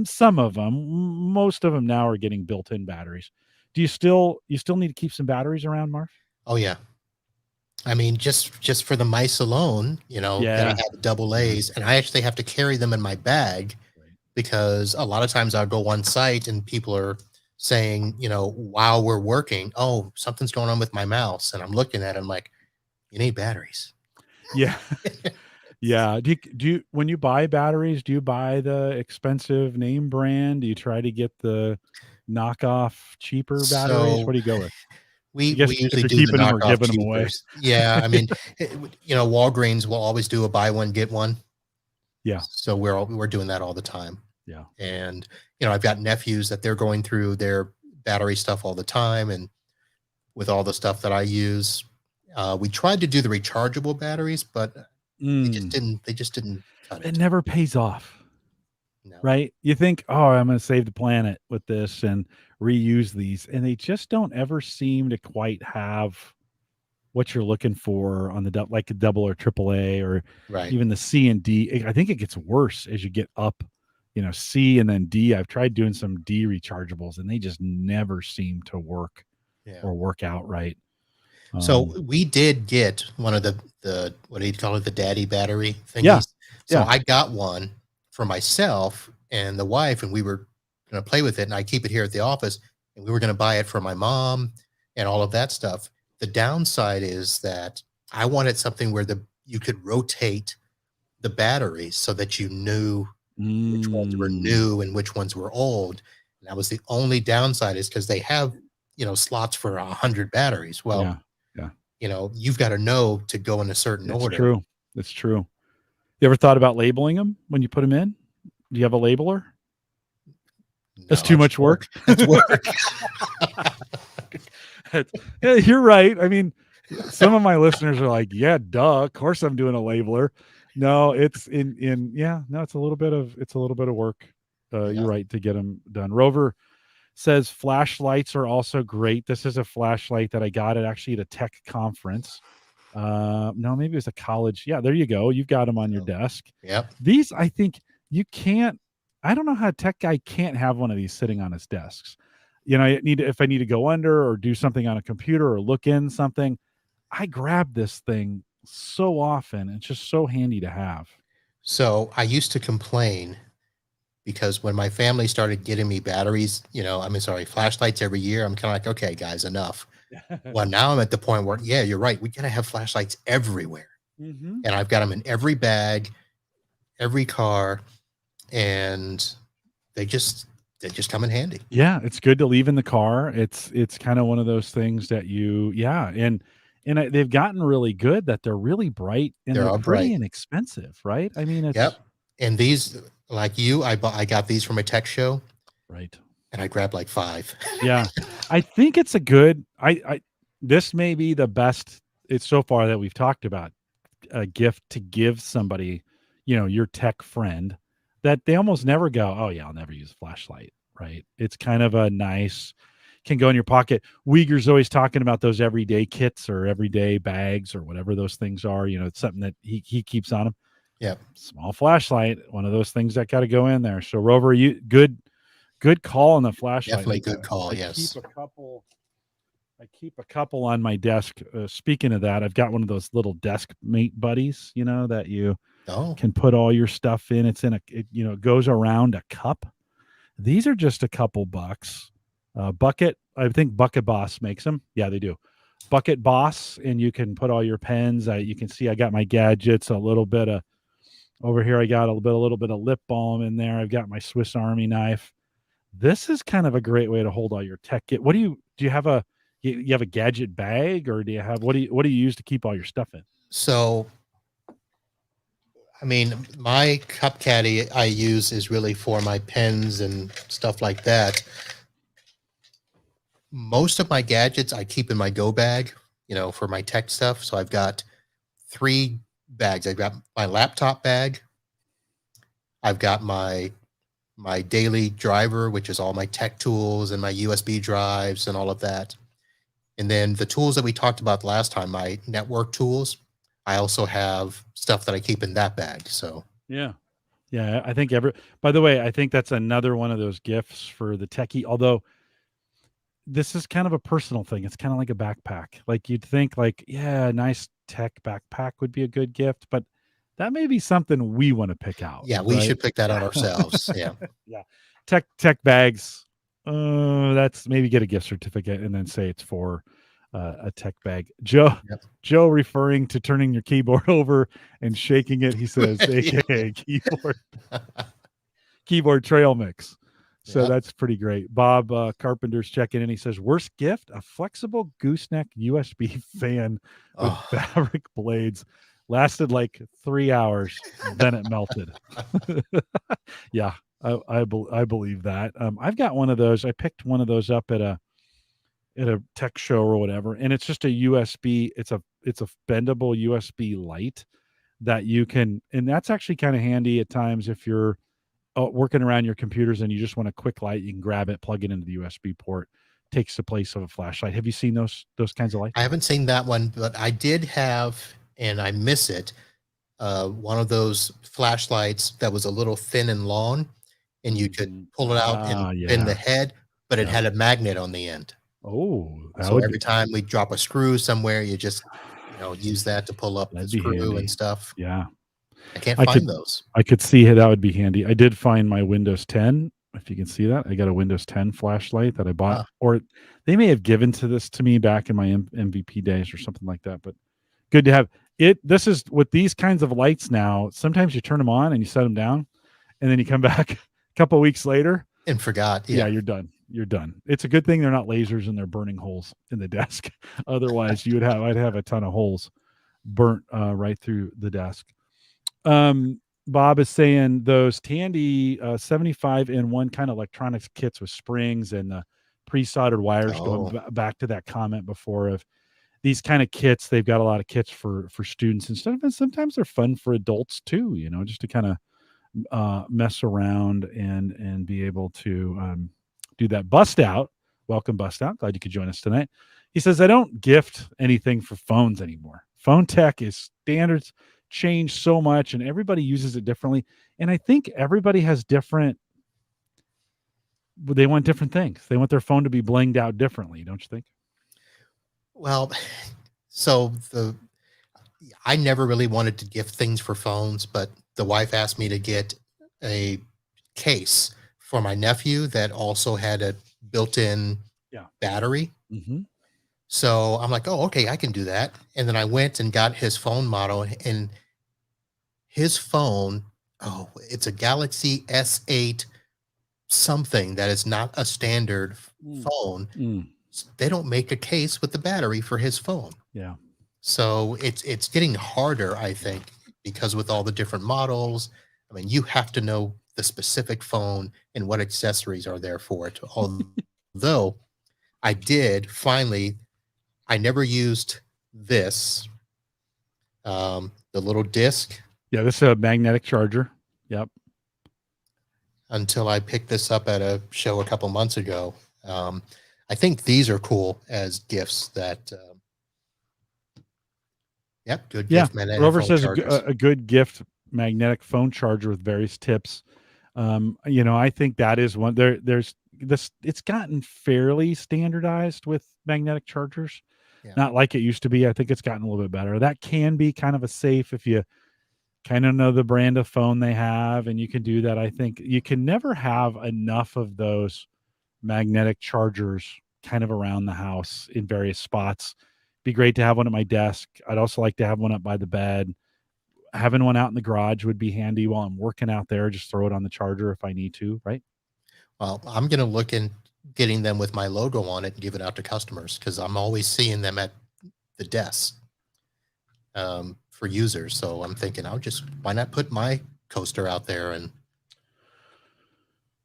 some of them, most of them now are getting built-in batteries. Do you still need to keep some batteries around, Marv? Oh yeah. I mean, just for the mice alone, you know, that I Yeah. have double A's, and I actually have to carry them in my bag, because a lot of times I'll go on site and people are saying, you know, while we're working, oh, something's going on with my mouse. And I'm looking at it, I'm like, you need batteries. Yeah. Yeah. Do you when you buy batteries, do you buy the expensive name brand? Do you try to get the knockoff cheaper batteries? So What do you go with? I we guess if usually you're do the keeping them or knockoff giving them away. cheapers. Yeah. I mean, you know, Walgreens will always do a buy one, get one. Yeah. So we're doing that all the time. Yeah. And, you know, I've got nephews that they're going through their battery stuff all the time. And with all the stuff that I use, we tried to do the rechargeable batteries, but they just didn't cut It it. never pays off, No. right? You think, oh, I'm going to save the planet with this and reuse these, and they just don't ever seem to quite have what you're looking for on the like a double or triple A, or Right. even the C and D. I think it gets worse as you get up, you know, C and then D. I've tried doing some D rechargeables, and they just never seem to work or work out right. So we did get one of the what do you call it, the daddy battery thingies. Yeah. So I got one for myself and the wife, and we were going to play with it, and I keep it here at the office, and we were going to buy it for my mom and all of that stuff. The downside is that I wanted something where you could rotate the batteries so that you knew which ones were new and which ones were old. And that was the only downside, is because they have, you know, slots for 100 batteries. Well, yeah. you know, you've got to know to go in a certain order. True. It's true. You ever thought about labeling them when you put them in? Do you have a labeler? That's too much work. That's work. Yeah, you're right. I mean, some of my listeners are like, yeah, duh, of course I'm doing a labeler. No, it's it's a little bit of work. You're right, to get them done. Rover says flashlights are also great. This is a flashlight that I got at a tech conference. No, maybe it was a college. Yeah, there you go. You've got them on your desk. Yep. These, I think you can't. I don't know how a tech guy can't have one of these sitting on his desks. You know, if I need to go under or do something on a computer or look in something, I grab this thing so often. It's just so handy to have. So I used to complain, because when my family started getting me batteries, you know, flashlights every year, I'm kind of like, okay, guys, enough. Well, now I'm at the point where, yeah, you're right. We got to have flashlights everywhere. And I've got them in every bag, every car. and they just come in handy. Yeah, it's good to leave in the car. It's kind of one of those things that they've gotten really good that they're really bright and They're they're all pretty bright. inexpensive, right? I mean, it's Yep. And these, like you, I got these from a tech show, right. and I grabbed like 5. Yeah. I think it's a good I this may be the best it's so far that we've talked about a gift to give somebody, your tech friend that they almost never go, "Oh yeah, I'll never use a flashlight." Right? It's kind of a nice can go in your pocket. Wieger's always talking about those everyday kits or everyday bags or whatever those things are. It's something that he keeps on him. Yep. Small flashlight, one of those things that got to go in there. So Rover, you good call on the flashlight. Definitely good call. I Yes. keep a couple on my desk. Speaking of that, I've got one of those little desk mate buddies, that you Oh, can put all your stuff in. It's in it goes around a cup. These are just a couple bucks. Bucket, I think Bucket Boss makes them. Yeah, they do. Bucket Boss, and you can put all your pens. You can see I got my gadgets, a little bit of over here. I got a little bit of lip balm in there. I've got my Swiss Army knife. This is kind of a great way to hold all your tech. What do you have you have a gadget bag, or do you have what do you use to keep all your stuff in? so I mean, my cup caddy I use is really for my pens and stuff like that. Most of my gadgets I keep in my go bag, for my tech stuff. So I've got 3 bags. I've got my laptop bag. I've got my daily driver, which is all my tech tools and my USB drives and all of that. And then the tools that we talked about last time, my network tools, I also have stuff that I keep in that bag. So Yeah. Yeah, I think by the way, I think that's another one of those gifts for the techie, although this is kind of a personal thing. It's kind of like a backpack. Like you'd think like, yeah, a nice tech backpack would be a good gift, but that may be something we want to pick out. yeah, we Right? should pick that out ourselves. Yeah. Yeah. Tech bags. That's maybe get a gift certificate and then say it's for a tech bag. Yep. Joe referring to turning your keyboard over and shaking it. He says, AKA keyboard trail mix. So Yep. that's pretty great. Bob Carpenter's checking in. He says, worst gift, a flexible gooseneck USB fan with fabric blades. Lasted like 3 hours, then it melted. Yeah, I believe that. I've got one of those. I picked one of those up at a tech show or whatever, and it's just a USB. It's a bendable USB light that you can, and that's actually kind of handy at times if you're working around your computers and you just want a quick light. You can grab it, plug it into the USB port. Takes the place of a flashlight. Have you seen those kinds of lights? I haven't seen that one, but I did have, and I miss it, one of those flashlights that was a little thin and long, and you could pull it out and Yeah. bend the head, but it had a magnet on the end. Oh, So every time we drop a screw somewhere, you just use that to pull up the that'd be screw handy. and stuff. Yeah. I can't find those. I could see how that would be handy. I did find my Windows 10. If you can see that, I got a Windows 10 flashlight that I bought, or they may have given to me back in my MVP days or something like that. But good to have it. This is with these kinds of lights now. Sometimes you turn them on and you set them down, and then you come back a couple of weeks later and forgot. Yeah, you're done. You're done. It's a good thing they're not lasers and they're burning holes in the desk. Otherwise, I'd have a ton of holes burnt right through the desk. Bob is saying those Tandy 75 in one kind of electronics kits with springs and the pre-soldered wires. Going back to that comment before of these kind of kits, they've got a lot of kits for students and stuff, and sometimes they're fun for adults too. Just to kind of mess around and be able to do that. Bust Out, welcome Bust Out. Glad you could join us tonight. He says, I don't gift anything for phones anymore. Phone tech is standards change so much and everybody uses it differently. And I think everybody has they want different things. They want their phone to be blinged out differently. Don't you think? Well, so I never really wanted to gift things for phones, but the wife asked me to get a case for my nephew that also had a built-in battery. Mm-hmm. So I'm like, oh, okay, I can do that. And then I went and got his phone model, and his phone Oh, it's a Galaxy S8 something that is not a standard phone. They don't make a case with the battery for his phone. Yeah. So it's getting harder, I think, because with all the different models, I mean, you have to know the specific phone and what accessories are there for it. Although I did finally, I never used this, the little disc. Yeah, this is a magnetic charger. Yep. Until I picked this up at a show a couple months ago. I think these are cool as gifts that, yep, good Yeah. gift magnetic Rover phone says chargers. a good gift magnetic phone charger with various tips. I think that is one there's this, it's gotten fairly standardized with magnetic chargers. Yeah. Not like it used to be. I think it's gotten a little bit better. That can be kind of a safe if you kind of know the brand of phone they have, and you can do that. I think you can never have enough of those magnetic chargers kind of around the house in various spots. Be great to have one at my desk. I'd also like to have one up by the bed. Having one out in the garage would be handy while I'm working out there. Just throw it on the charger if I need to, right? Well, I'm going to look in getting them with my logo on it and give it out to customers because I'm always seeing them at the desk for users. So I'm thinking, why not put my coaster out there? And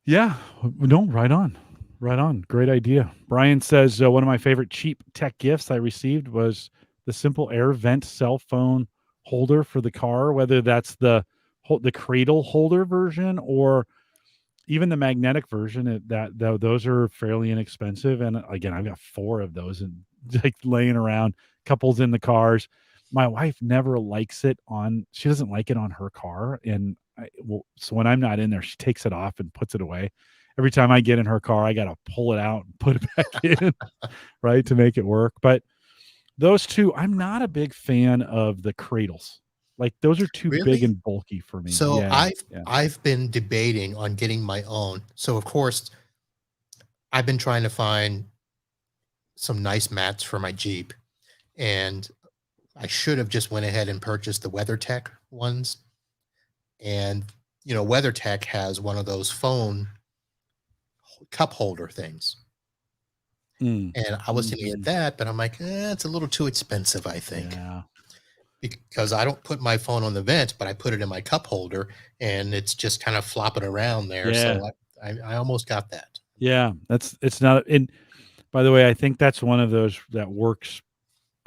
yeah, no, right on. Right on. Great idea. Brian says one of my favorite cheap tech gifts I received was the simple air vent cell phone holder for the car, whether that's the cradle holder version or even the magnetic version. Those are fairly inexpensive. And again, I've got 4 of those and like laying around, couples in the cars. My wife never likes it on. She doesn't like it on her car, and so when I'm not in there, she takes it off and puts it away. Every time I get in her car, I got to pull it out and put it back in, right, to make it work. But those two, I'm not a big fan of the cradles. Like those are too big really, and bulky for me. so Yeah. I've been debating on getting my own. So of course, I've been trying to find some nice mats for my Jeep, and I should have just went ahead and purchased the WeatherTech ones. And WeatherTech has one of those phone cup holder things. And I was thinking of that, but I'm like, it's a little too expensive, I think. Yeah. Because I don't put my phone on the vent, but I put it in my cup holder and it's just kind of flopping around there. Yeah. So I almost got that. Yeah. It's not. And by the way, I think that's one of those that works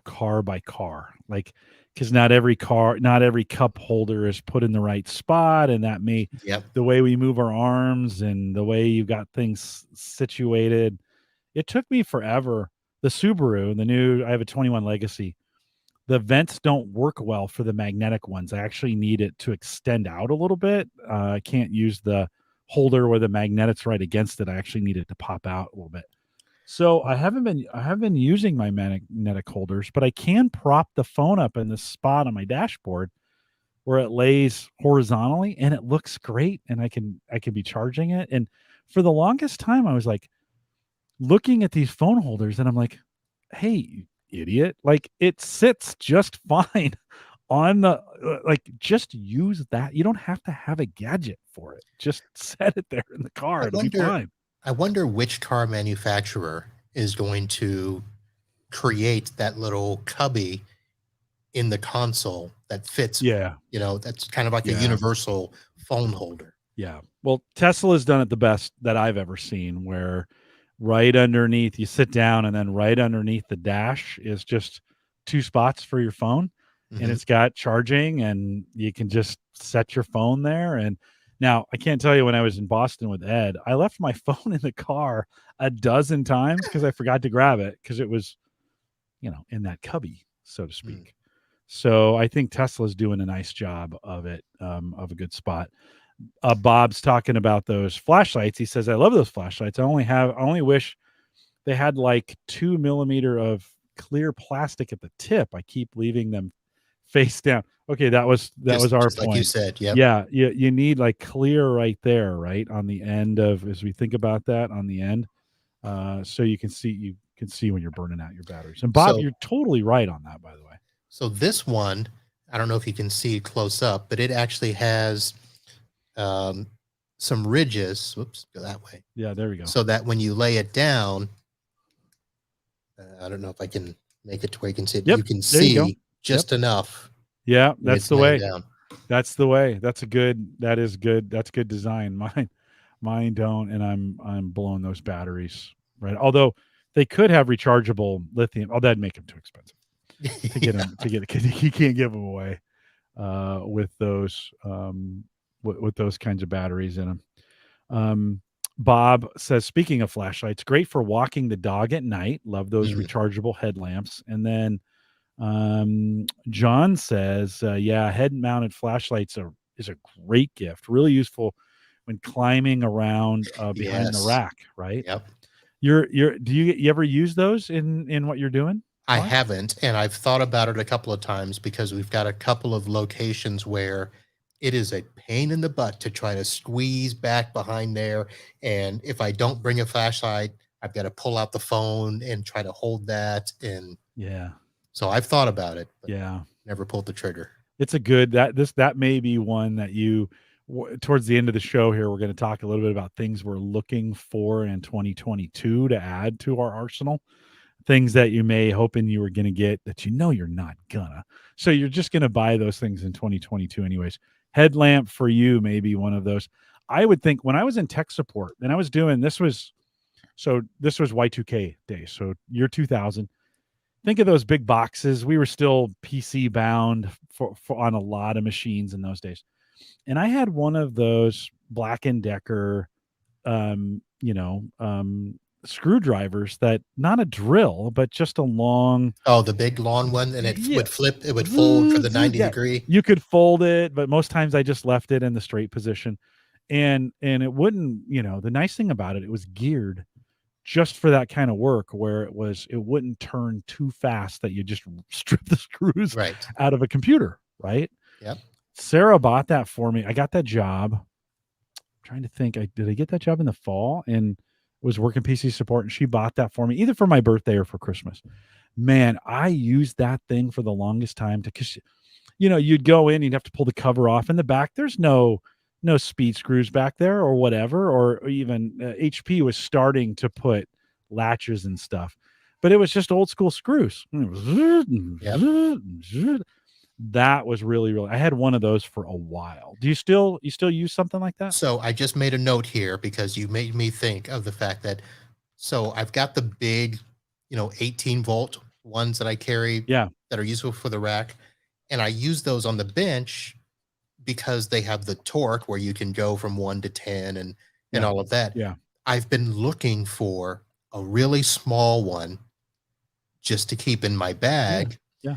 car by car. Like, because not every cup holder is put in the right spot. And that may, the way we move our arms and the way you got things situated. It took me forever. The Subaru, I have a 21 Legacy. The vents don't work well for the magnetic ones. I actually need it to extend out a little bit. I can't use the holder where the magnet's right against it. I actually need it to pop out a little bit. So I haven't been using my magnetic holders, but I can prop the phone up in this spot on my dashboard where it lays horizontally and it looks great, and I can be charging it. And for the longest time, I was like looking at these phone holders and I'm like, hey, idiot, like it sits just fine on the just use that. You don't have to have a gadget for it. Just set it there in the car. It'll be fine. I wonder which car manufacturer is going to create that little cubby in the console that fits. Yeah. That's kind of like a universal phone holder. Yeah. Well, Tesla's done it the best that I've ever seen, where right underneath, you sit down and then right underneath the dash is just 2 spots for your phone. And it's got charging, and you can just set your phone there. And now I can't tell you, when I was in Boston with Ed, I left my phone in the car a dozen times because I forgot to grab it because it was, in that cubby, so to speak. So I think Tesla's doing a nice job of it, of a good spot. Bob's talking about those flashlights. He says, I love those flashlights. I only wish they had like 2 millimeter of clear plastic at the tip. I keep leaving them face down. Okay. That was our point. Like you said. Yeah. You need like clear right there, right on the end of, as we think about that on the end. So you can see when you're burning out your batteries. And Bob, you're totally right on that, by the way. So this one, I don't know if you can see close up, but it actually has some ridges. Whoops, go that way. Yeah, there we go. So that when you lay it down, I don't know if I can make it to where you can see it. Yep, You can there you go. see just enough. Yeah, When that's it's the laying way. down. That's the way. That is good. That's good design. Mine don't, and I'm blowing those batteries, right? Although they could have rechargeable lithium. Oh, that'd make them too expensive to get them you can't give them away with those with those kinds of batteries in them. Bob says, speaking of flashlights, great for walking the dog at night. Love those rechargeable headlamps. And then John says, yeah, head mounted flashlights is a great gift, really useful when climbing around behind the rack, right? Yep. Do you ever use those in what you're doing? I haven't, and I've thought about it a couple of times because we've got a couple of locations where it is a pain in the butt to try to squeeze back behind there. And if I don't bring a flashlight, I've got to pull out the phone and try to hold that. And yeah, so I've thought about it, but yeah, never pulled the trigger. It's a good that may be one that you towards the end of the show here, we're going to talk a little bit about things we're looking for in 2022 to add to our arsenal. Things that you may hoping you were going to get that you're not gonna. So you're just going to buy those things in 2022 anyways. Headlamp for you may be one of those. I would think when I was in tech support and I was doing this was Y2K days. So year 2000. Think of those big boxes. We were still PC bound for on a lot of machines in those days. And I had one of those Black & Decker screwdrivers that not a drill, but just a long. Oh, the big long one, and it would flip. It would fold for the 90 degree. You could fold it, but most times I just left it in the straight position, and it wouldn't. The nice thing about it was geared just for that kind of work, where it wouldn't turn too fast that you just strip the screws out of a computer, right? Yep. Sarah bought that for me. I got that job. I'm trying to think, did I get that job in the fall and was working PC support, and she bought that for me either for my birthday or for Christmas. Man, I used that thing for the longest time because you'd go in, you'd have to pull the cover off in the back. There's no speed screws back there or whatever, or even HP was starting to put latches and stuff, but it was just old school screws. That was really, I had one of those for a while. Do you still use something like that? So I just made a note here because you made me think of the fact that, so I've got the big, 18 volt ones that I carry that are useful for the rack. And I use those on the bench because they have the torque where you can go from 1 to 10 and all of that. Yeah. I've been looking for a really small one just to keep in my bag. Yeah.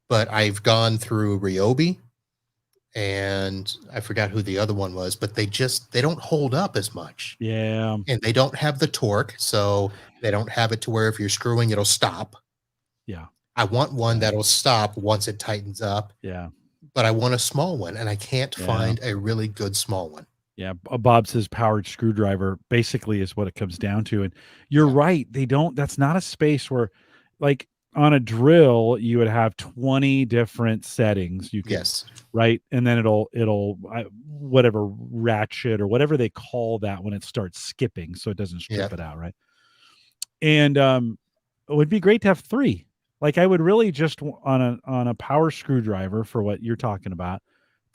But I've gone through Ryobi and I forgot who the other one was, but they don't hold up as much. Yeah. And they don't have the torque. So they don't have it to where if you're screwing, it'll stop. Yeah. I want one that'll stop once it tightens up. Yeah. But I want a small one, and I can't find a really good small one. Yeah. Bob says powered screwdriver basically is what it comes down to. And you're right. That's not a space where, like, on a drill, you would have 20 different settings. You could, right. And then it'll whatever ratchet or whatever they call that when it starts skipping. So it doesn't strip it out. Right. And it would be great to have 3. Like I would really just on a power screwdriver for what you're talking about,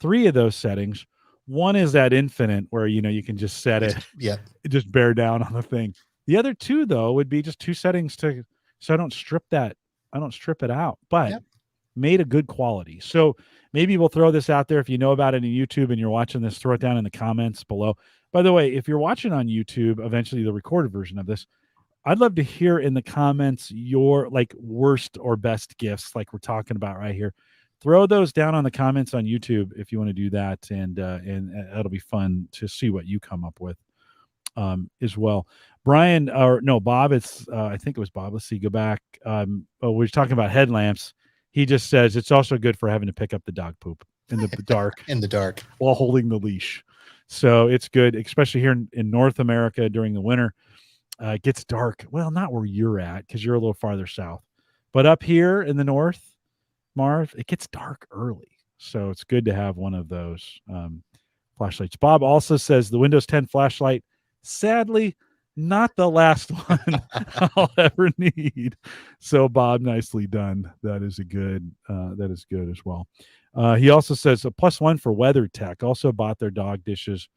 3 of those settings. One is that infinite where, you can just set it, just bear down on the thing. The other 2 though, would be just 2 settings so I don't strip it out, but made a good quality. So maybe we'll throw this out there. If you know about it in YouTube and you're watching this, throw it down in the comments below. By the way, if you're watching on YouTube, eventually the recorded version of this, I'd love to hear in the comments your like worst or best gifts, like we're talking about right here. Throw those down on the comments on YouTube if you want to do that, and it'll be fun to see what you come up with as well. Brian, or no, Bob, it's I think it was Bob. Let's see, go back. We're talking about headlamps. He just says it's also good for having to pick up the dog poop in the dark. In the dark. While holding the leash. So it's good, especially here in North America during the winter. It gets dark. Well, not where you're at because you're a little farther south. But up here in the north, Marv, it gets dark early. So it's good to have one of those flashlights. Bob also says the Windows 10 flashlight, sadly, not the last one I'll ever need. So Bob, nicely done. That is good as well. He also says a +1 for WeatherTech. Also bought their dog dishes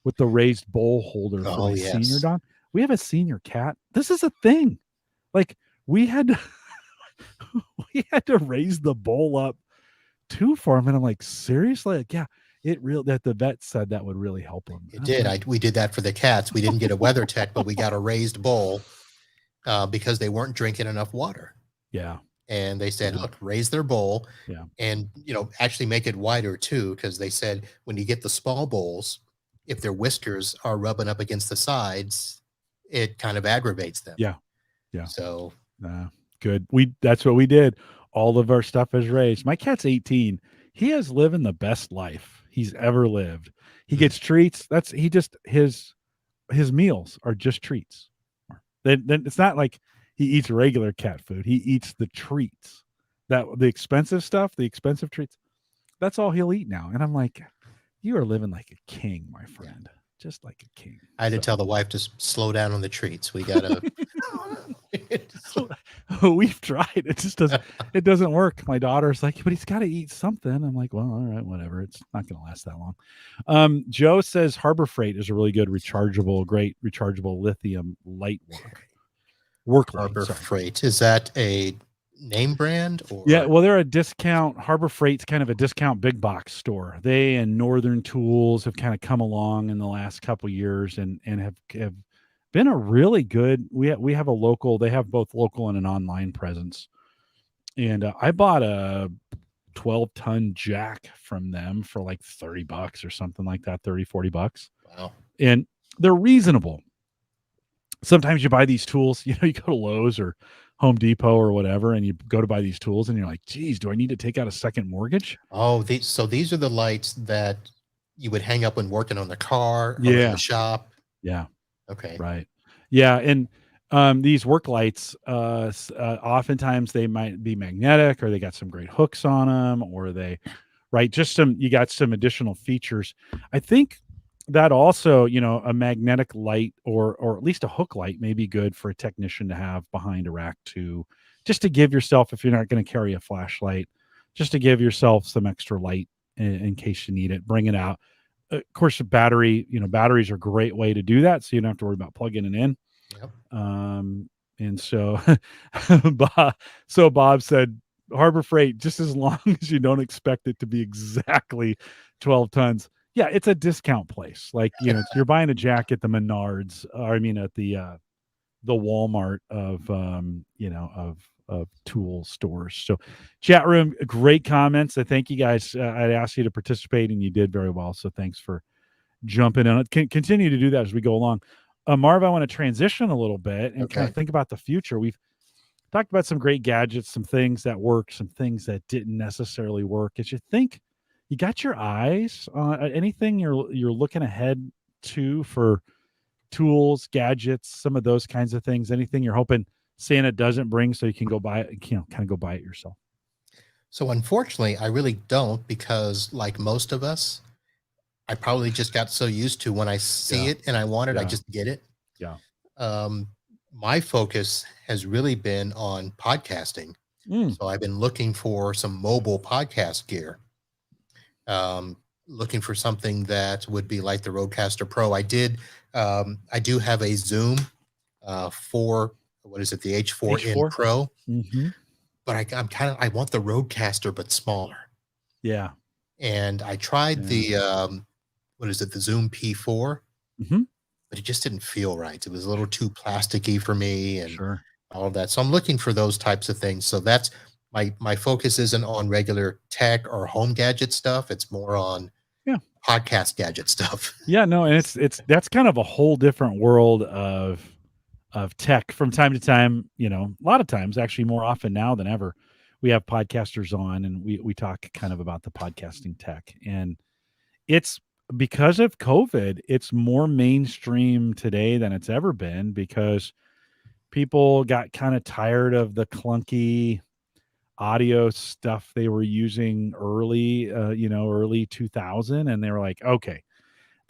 with the raised bowl holder for my senior dog. We have a senior cat. This is a thing. Like we had to raise the bowl up too for him, and I'm like, seriously? Like, yeah, that the vet said that would really help him. It did. We did that for the cats. We didn't get a WeatherTech, but we got a raised bowl because they weren't drinking enough water. Yeah. And they said, look, raise their bowl and, actually make it wider too. Because they said when you get the small bowls, if their whiskers are rubbing up against the sides, it kind of aggravates them. Yeah. Yeah. So good. That's what we did. All of our stuff is raised. My cat's 18. He is living the best life he's ever lived. He gets treats. His meals are just treats. Then it's not like he eats regular cat food. He eats the treats. The expensive stuff, the expensive treats. That's all he'll eat now. And I'm like, you are living like a king, my friend. Just like a king. I had to tell the wife to slow down on the treats. We gotta. We've tried. It doesn't work. My daughter's like, but he's got to eat something. I'm like, well, all right, whatever. It's not going to last that long. Joe says Harbor Freight is a really good great rechargeable lithium light work Harbor Freight. Is that a name brand? Or? Yeah, well, they're a discount. Harbor Freight's kind of a discount big box store. They and Northern Tools have kind of come along in the last couple years and have been a really good. We have a local. They have both local and an online presence. And I bought a 12-ton jack from them for like $30 or something like that, $30-$40. Wow. And they're reasonable. Sometimes you buy these tools, you go to Lowe's or Home Depot or whatever, and you go to buy these tools and you're like, geez, do I need to take out a second mortgage? Oh, so these are the lights that you would hang up when working on the car or in the shop. Yeah. Okay. Right. Yeah. And these work lights, oftentimes they might be magnetic or they got some great hooks on them or you got some additional features. I think that also, a magnetic light or at least a hook light may be good for a technician to have behind a rack too, just to give yourself, if you're not going to carry a flashlight, just to give yourself some extra light in case you need it, bring it out. Of course, batteries are a great way to do that. So you don't have to worry about plugging it in. Yep. And so, Bob said, Harbor Freight, just as long as you don't expect it to be exactly 12 tons. Yeah, it's a discount place. Like, you're buying a jack at the Menards, or at the Walmart of tool stores. So chat room, great comments. I thank you guys. I'd asked you to participate and you did very well. So thanks for jumping in. Continue to do that as we go along. Marv, I want to transition a little bit and kind of think about the future. We've talked about some great gadgets, some things that work, some things that didn't necessarily work. As you think, you got your eyes on anything you're looking ahead to for tools, gadgets, some of those kinds of things, anything you're hoping Santa doesn't bring so you can go buy it, kind of go buy it yourself? So unfortunately, I really don't, because like most of us, I probably just got so used to when I see it and I want it, I just get it. Yeah. My focus has really been on podcasting. So I've been looking for some mobile podcast gear. Looking for something that would be like the Rodecaster Pro. I do have a Zoom for, what is it? The H4N Pro. Mm-hmm. But I want the Rodecaster, but smaller. Yeah. And I tried the, what is it? The Zoom P4, but it just didn't feel right. It was a little too plasticky for me and all of that. So I'm looking for those types of things. So that's my focus isn't on regular tech or home gadget stuff. It's more on podcast gadget stuff. Yeah, no. And that's kind of a whole different world of tech. From time to time, a lot of times, actually more often now than ever, we have podcasters on and we talk kind of about the podcasting tech. And it's because of COVID, it's more mainstream today than it's ever been, because people got kind of tired of the clunky audio stuff they were using early 2000. And they were like, okay,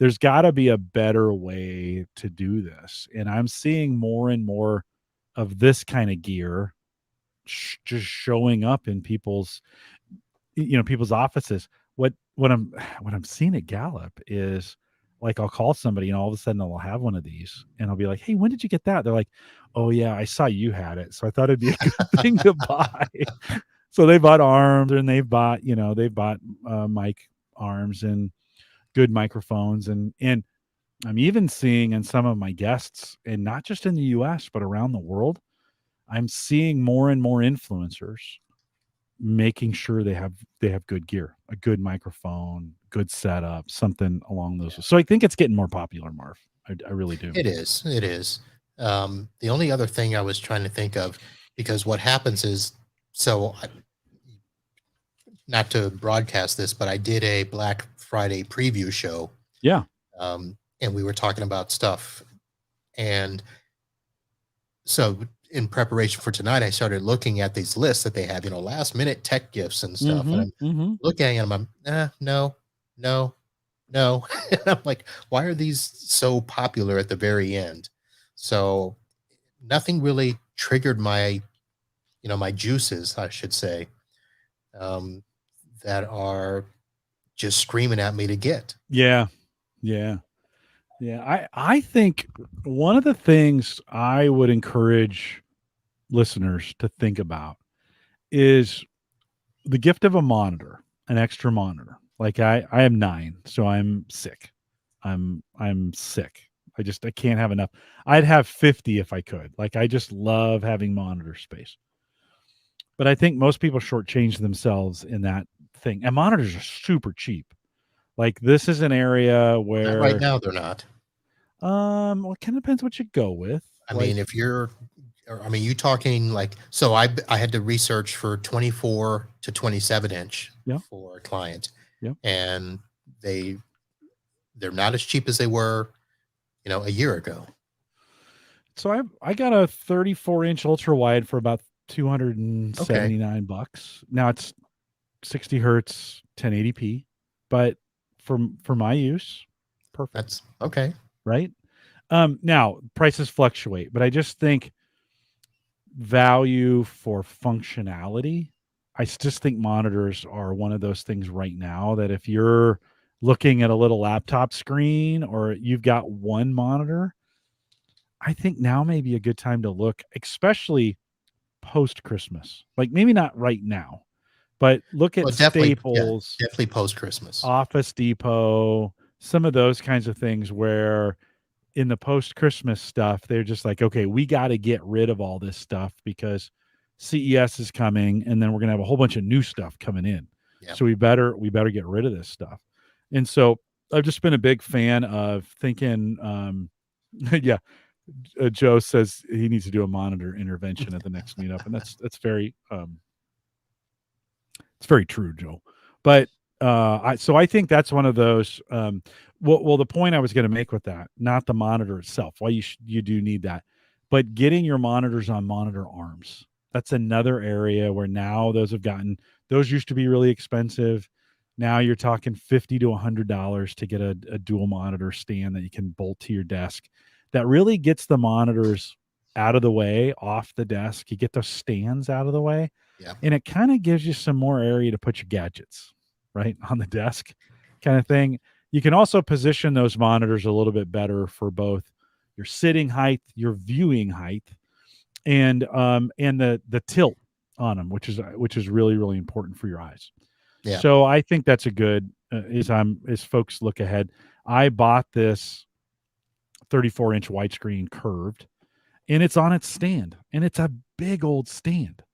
there's got to be a better way to do this. And I'm seeing more and more of this kind of gear just showing up in people's people's offices. What I'm seeing at Gallup is, like, I'll call somebody and all of a sudden I'll have one of these and I'll be like, hey, when did you get that? They're like, oh yeah, I saw you had it, so I thought it'd be a good thing to buy. So they bought arms, and they've bought mic arms and good microphones, and I'm even seeing in some of my guests, and not just in the US but around the world, I'm seeing more and more influencers making sure they have good gear, a good microphone, good setup, something along those. So I think it's getting more popular, Marv. I really do. It is. It is. The only other thing I was trying to think of, because what happens is, not to broadcast this, but I did a Black Friday preview show. Yeah. And we were talking about stuff. And so in preparation for tonight, I started looking at these lists that they have, last minute tech gifts and stuff. And I'm looking at them. I'm, no. And I'm like, why are these so popular at the very end? So nothing really triggered my juices, I should say, that are just screaming at me to get. Yeah. I think one of the things I would encourage listeners to think about is the gift of a monitor, an extra monitor. Like I am 9, so I'm sick. I'm sick. I can't have enough. I'd have 50 if I could. Like, I just love having monitor space. But I think most people shortchange themselves in that thing. And monitors are super cheap. Like, this is an area where right now they're not. Well, it kind of depends what you go with. I mean, if you're talking like, so I had to research for 24 to 27 inch for a client. Yeah. And they're not as cheap as they were, a year ago. So I got a 34-inch ultra wide for about $279. Now it's 60 hertz, 1080p, but for my use, perfect. That's okay. Right. Now prices fluctuate, but I just think value for functionality. I just think monitors are one of those things right now that if you're looking at a little laptop screen or you've got one monitor, I think now may be a good time to look, especially post-Christmas. Like, maybe not right now, but look at Staples, definitely post-Christmas, Office Depot, some of those kinds of things where in the post-Christmas stuff, they're just like, okay, we got to get rid of all this stuff because CES is coming, and then we're going to have a whole bunch of new stuff coming in. Yeah. So we better get rid of this stuff. And so I've just been a big fan of thinking, Joe says he needs to do a monitor intervention at the next meetup. And that's very, it's very true, Joe. But I think that's one of those, well, the point I was going to make with that, not the monitor itself, why you do need that, but getting your monitors on monitor arms. That's another area where now those used to be really expensive. Now you're talking $50 to $100 to get a dual monitor stand that you can bolt to your desk. That really gets the monitors out of the way, off the desk. You get those stands out of the way. Yeah. And it kind of gives you some more area to put your gadgets, right, on the desk kind of thing. You can also position those monitors a little bit better for both your sitting height, your viewing height, and the tilt on them, which is really, really important for your eyes. Yeah. So I think that's a good, as folks look ahead, I bought this 34-inch widescreen curved, and it's on its stand, and it's a big old stand.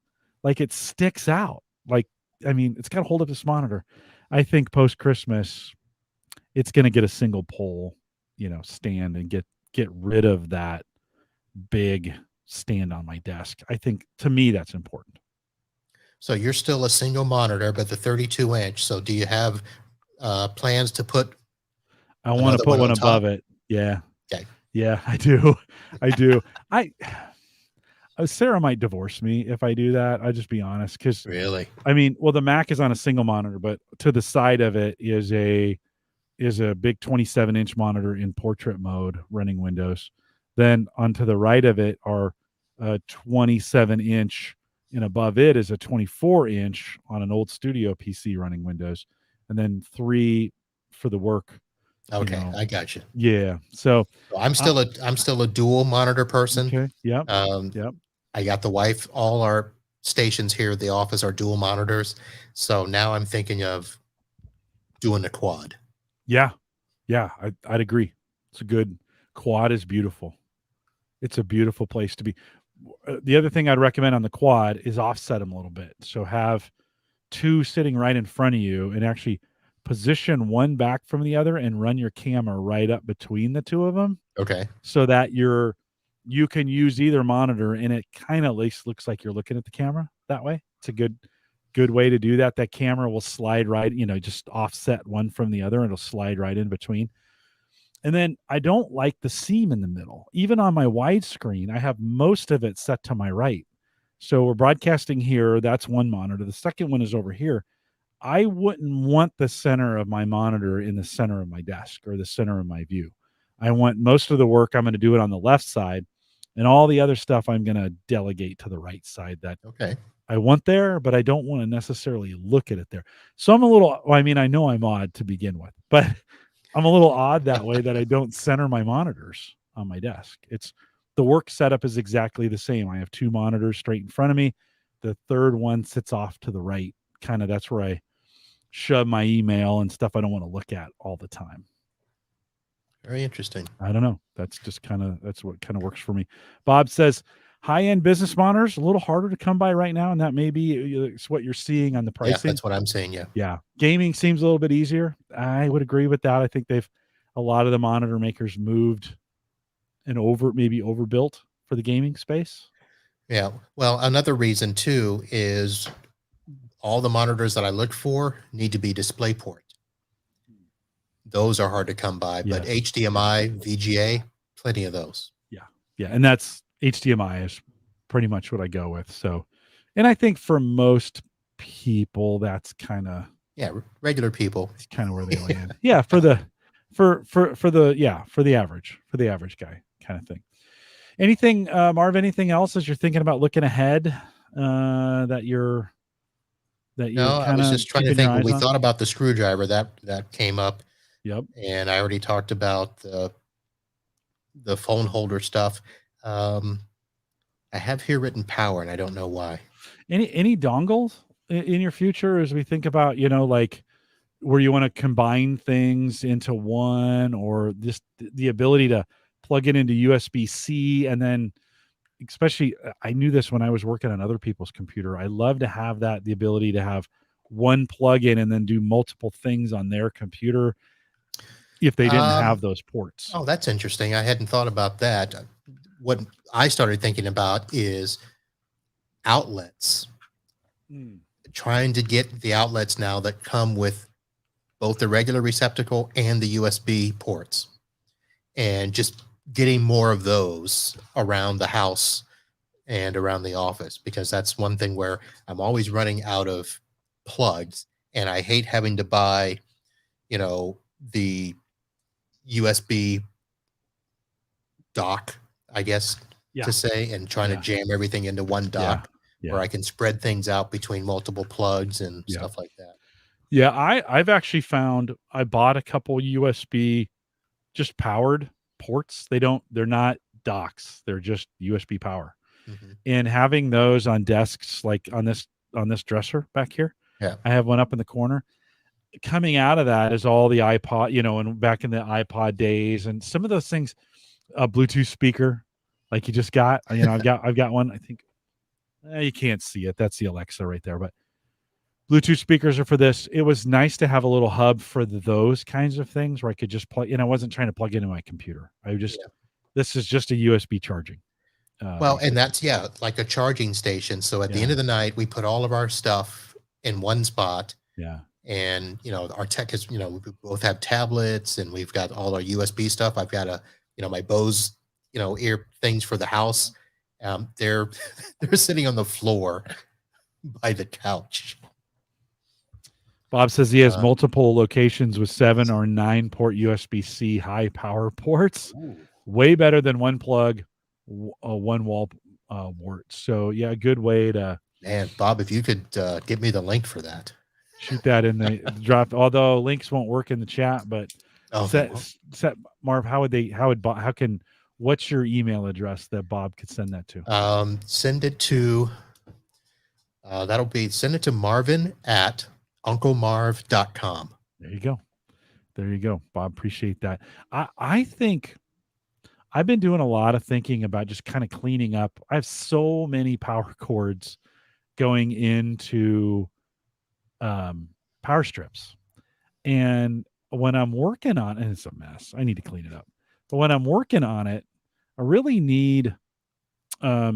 Like, it sticks out. Like, I mean, it's got to hold up this monitor. I think post-Christmas, it's going to get a single pole, stand, and get rid of that big stand on my desk. I think, to me, that's important. So you're still a single monitor, but the 32-inch. So do you have plans to put? I want to put one above it. Yeah. Okay. Yeah, I do. Sarah might divorce me if I do that. I'll just be honest. Because really, I mean, well, the Mac is on a single monitor, but to the side of it is a is a big 27-inch monitor in portrait mode running Windows. Then onto the right of it are a 27-inch, and above it is a 24-inch on an old studio PC running Windows, and then 3 for the work. Okay, I got you. Yeah. So I'm still a dual monitor person. okay. Yep. Yep. I got the wife. All our stations here at the office are dual monitors. So now I'm thinking of doing the quad. Yeah. Yeah. I'd agree. It's a good quad is beautiful. It's a beautiful place to be. The other thing I'd recommend on the quad is offset them a little bit. So have 2 sitting right in front of you and actually position one back from the other and run your camera right up between the 2 of them. Okay. So that you can use either monitor and it kind of at least looks like you're looking at the camera that way. It's a good way to do that. That camera will slide right, just offset one from the other and it'll slide right in between. And then I don't like the seam in the middle. Even on my widescreen, I have most of it set to my right. So we're broadcasting here. That's one monitor. The second one is over here. I wouldn't want the center of my monitor in the center of my desk or the center of my view. I want most of the work, I'm going to do it on the left side, and all the other stuff I'm going to delegate to the right side that I want there, but I don't want to necessarily look at it there. So I'm a little, I mean, I know I'm odd to begin with, but I'm a little odd that way that I don't center my monitors on my desk. It's the work setup is exactly the same. I have 2 monitors straight in front of me. The third one sits off to the right. Kind of that's where I shove my email and stuff I don't want to look at all the time. Very interesting. I don't know. That's what kind of works for me. Bob says high-end business monitors a little harder to come by right now, and that may be it's what you're seeing on the pricing. Yeah, that's what I'm saying. Yeah. Gaming seems a little bit easier. I would agree with that. I think a lot of the monitor makers moved and maybe overbuilt for the gaming space. Yeah. Well, another reason too is all the monitors that I look for need to be DisplayPort. Those are hard to come by, but HDMI, VGA, plenty of those. Yeah. Yeah. And that's HDMI is pretty much what I go with. So, and I think for most people, that's kind of, regular people. It's kind of where they land. Yeah. For the average guy kind of thing. Anything, Marv, anything else as you're thinking about looking ahead, that you're I was just trying to think when we thought about the screwdriver that came up. Yep. And I already talked about the phone holder stuff. I have here written power, and I don't know why. Any dongles in your future as we think about, like where you want to combine things into one, or just the ability to plug it into USB-C, and then especially I knew this when I was working on other people's computer. I love to have the ability to have one plug-in and then do multiple things on their computer if they didn't have those ports. Oh, that's interesting. I hadn't thought about that. What I started thinking about is outlets. Trying to get the outlets now that come with both the regular receptacle and the USB ports, and just getting more of those around the house and around the office, because that's one thing where I'm always running out of plugs, and I hate having to buy, the USB dock, I guess, to say, and trying to jam everything into one dock where I can spread things out between multiple plugs and stuff like that. Yeah, I've actually found I bought a couple USB just powered ports. They're not docks. They're just USB power. And having those on desks, like on this dresser back here, I have one up in the corner. Coming out of that is all the iPod, and back in the iPod days, and some of those things, a Bluetooth speaker, like you just got, I've got one. I think you can't see it. That's the Alexa right there, but Bluetooth speakers are for this. It was nice to have a little hub for those kinds of things where I could just plug. I wasn't trying to plug into my computer. This is just a USB charging. And that's like a charging station. So at the end of the night, we put all of our stuff in one spot. Yeah. And our tech is, we both have tablets, and we've got all our USB stuff. I've got my Bose, ear things for the house. They're sitting on the floor by the couch. Bob says he has Uh, multiple locations with 7 or 9 port USB-C high power ports. Way better than one plug, one wall wart. So yeah, a good way to Man, Bob, if you could get me the link for that. shoot that in the drop. Although links won't work in the chat, but They won't. set Marv. What's your email address that Bob could send that to? Send it to send it to Marvin at unclemarv.com. There you go. There you go, Bob. Appreciate that. I think I've been doing a lot of thinking about just kind of cleaning up. I have so many power cords going into power strips. And when I'm working on it, and it's a mess, I need to clean it up. But when I'm working on it, I really need I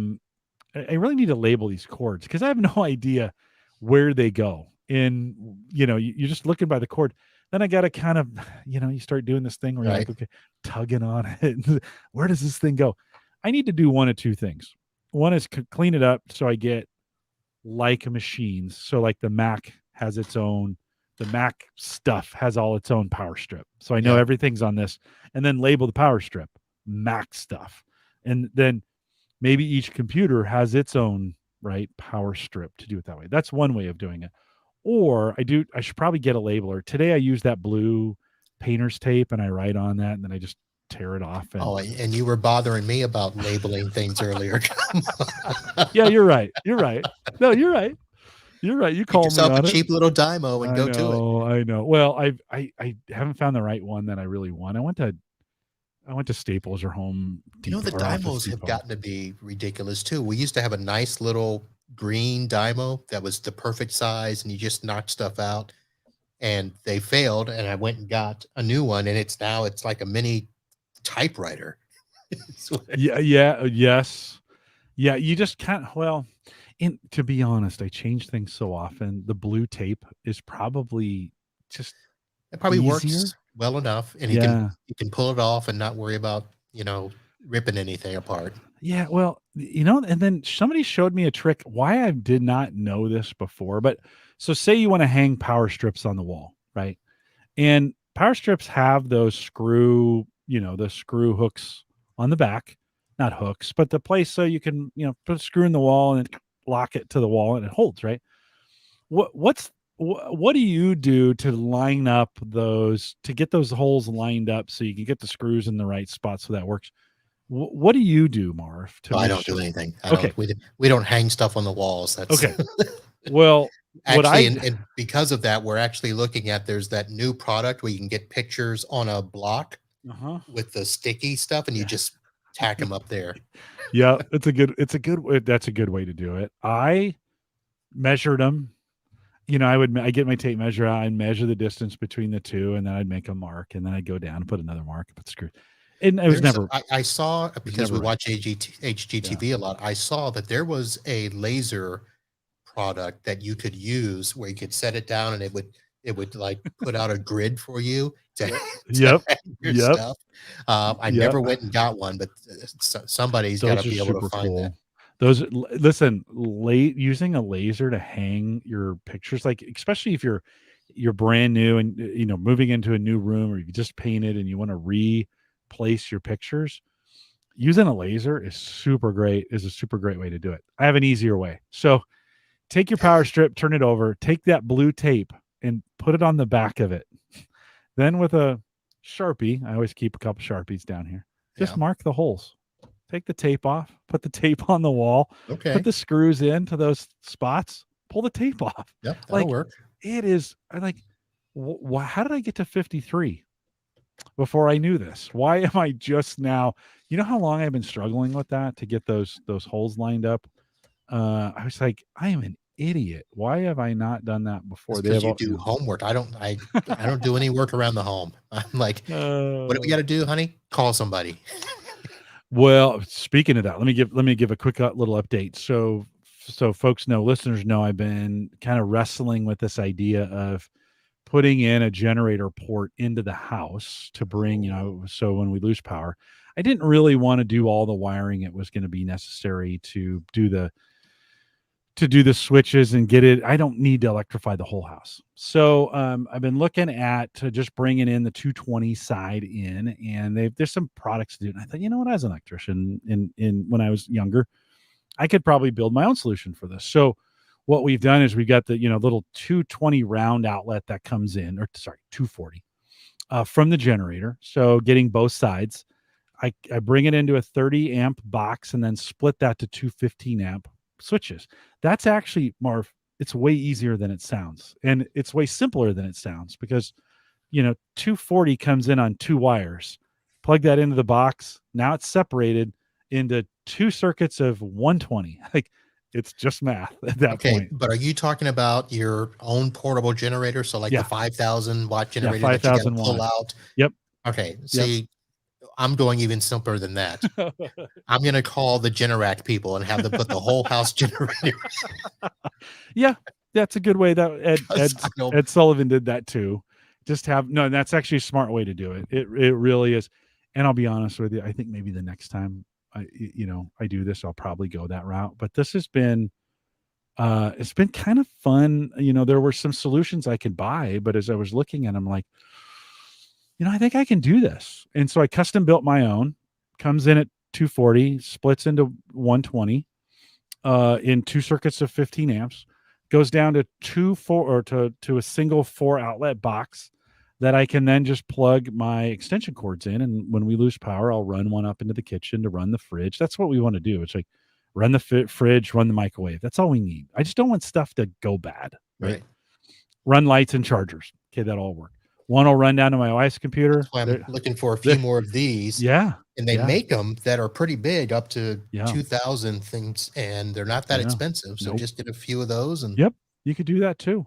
really need to label these cords because I have no idea where they go. And you're just looking by the cord. Then I got to kind of, you start doing this thing where you're like, okay, tugging on it. Where does this thing go? I need to do one of two things. One is clean it up so I get like machines. So like the Mac has its own, the Mac stuff has all its own power strip. So I know everything's on this, and then label the power strip Mac stuff. And then maybe each computer has its own power strip to do it that way. That's one way of doing it. Or I should probably get a labeler. Today I use that blue painter's tape and I write on that and then I just tear it off. And you were bothering me about labeling things earlier. Yeah, you're right. You're right. No, you're right. You're right. You called me on a cheap little Dymo and go to it. I know. Well, I haven't found the right one that I really want. I went to Staples or Home Depot. The Dymos have gotten to be ridiculous too. We used to have a nice little green Dymo that was the perfect size and you just knocked stuff out, and they failed, and I went and got a new one, and it's like a mini typewriter. Yes. Yeah, you just can't. Well, to be honest, I change things so often. The blue tape is probably just it probably works well enough, and you can pull it off and not worry about ripping anything apart. Yeah, well, and then somebody showed me a trick. Why I did not know this before, but so say you want to hang power strips on the wall, right? And power strips have those screw hooks on the back, not hooks, but the place so you can, put a screw in the wall and lock it to the wall and it holds, right? What do you do to line up those, to get those holes lined up so you can get the screws in the right spot so that works? What do you do, Marv? I don't do anything. We don't hang stuff on the walls. That's okay. Well, actually, and because of that, we're actually looking at, there's that new product where you can get pictures on a block with the sticky stuff, and you just tack them up there. Yeah, that's a good way to do it. I measured them. I get my tape measure out and measure the distance between the two, and then I'd make a mark, and then I'd go down and put another mark and put screw. And it was never. I saw, because we watch HGTV a lot. I saw that there was a laser product that you could use where you could set it down and it would like put out a grid for you to your stuff. I never went and got one, but somebody's got to be able to find that. Those, listen, using a laser to hang your pictures, like especially if you're brand new and moving into a new room, or you just painted and you want to replace your pictures, using a laser is a super great way to do it. I have an easier way. So take your power strip, turn it over, take that blue tape and put it on the back of it. Then with a Sharpie, I always keep a couple Sharpies down here, just mark the holes. Take the tape off, put the tape on the wall, put the screws into those spots, pull the tape off. Yep, that'll work. It is, how did I get to 53 before I knew this? Why am I just now? You know how long I've been struggling with that to get those holes lined up? I was like, I am an idiot. Why have I not done that before? Because you do homework. I don't do any work around the home. I'm like, what do we got to do, honey? Call somebody. Well, speaking of that, let me give a quick little update. So folks know, listeners know, I've been kind of wrestling with this idea of putting in a generator port into the house to bring, so when we lose power, I didn't really want to do all the wiring it was going to be necessary to do to do the switches and get it. I don't need to electrify the whole house. So I've been looking at just bringing in the 220 side in, and there's some products to do. And I thought, you know what, as an electrician in when I was younger, I could probably build my own solution for this. So what we've done is we've got the, little 220 round outlet that comes in, or sorry, 240 from the generator. So getting both sides, I bring it into a 30 amp box and then split that to 215 amp switches. That's actually, Marv, it's way easier than it sounds. And it's way simpler than it sounds because, 240 comes in on 2 wires. Plug that into the box. Now it's separated into 2 circuits of 120. Like, it's just math at that point. But are you talking about your own portable generator? So like the 5,000 watt generator that you got to pull out? Yep. Okay. See, I'm going even simpler than that. I'm going to call the Generac people and have them put the whole house generator. Yeah, that's a good way. That Ed Sullivan did that too. That's actually a smart way to do it. It really is. And I'll be honest with you, I think maybe the next time I do this, I'll probably go that route. But this has been, it's been kind of fun. There were some solutions I could buy, but as I was looking at them, like, I think I can do this. And so I custom built my own. Comes in at 240, splits into 120 in 2 circuits of 15 amps. Goes down to to a single 4 outlet box that I can then just plug my extension cords in. And when we lose power, I'll run one up into the kitchen to run the fridge. That's what we want to do. It's like run the fridge, run the microwave. That's all we need. I just don't want stuff to go bad. Right. Run lights and chargers. Okay, that'll all work. One will run down to my wife's computer. That's why I'm looking for a few more of these. Yeah. And they make them that are pretty big, up to 2,000 things, and they're not that expensive. So just get a few of those. And yep, you could do that too.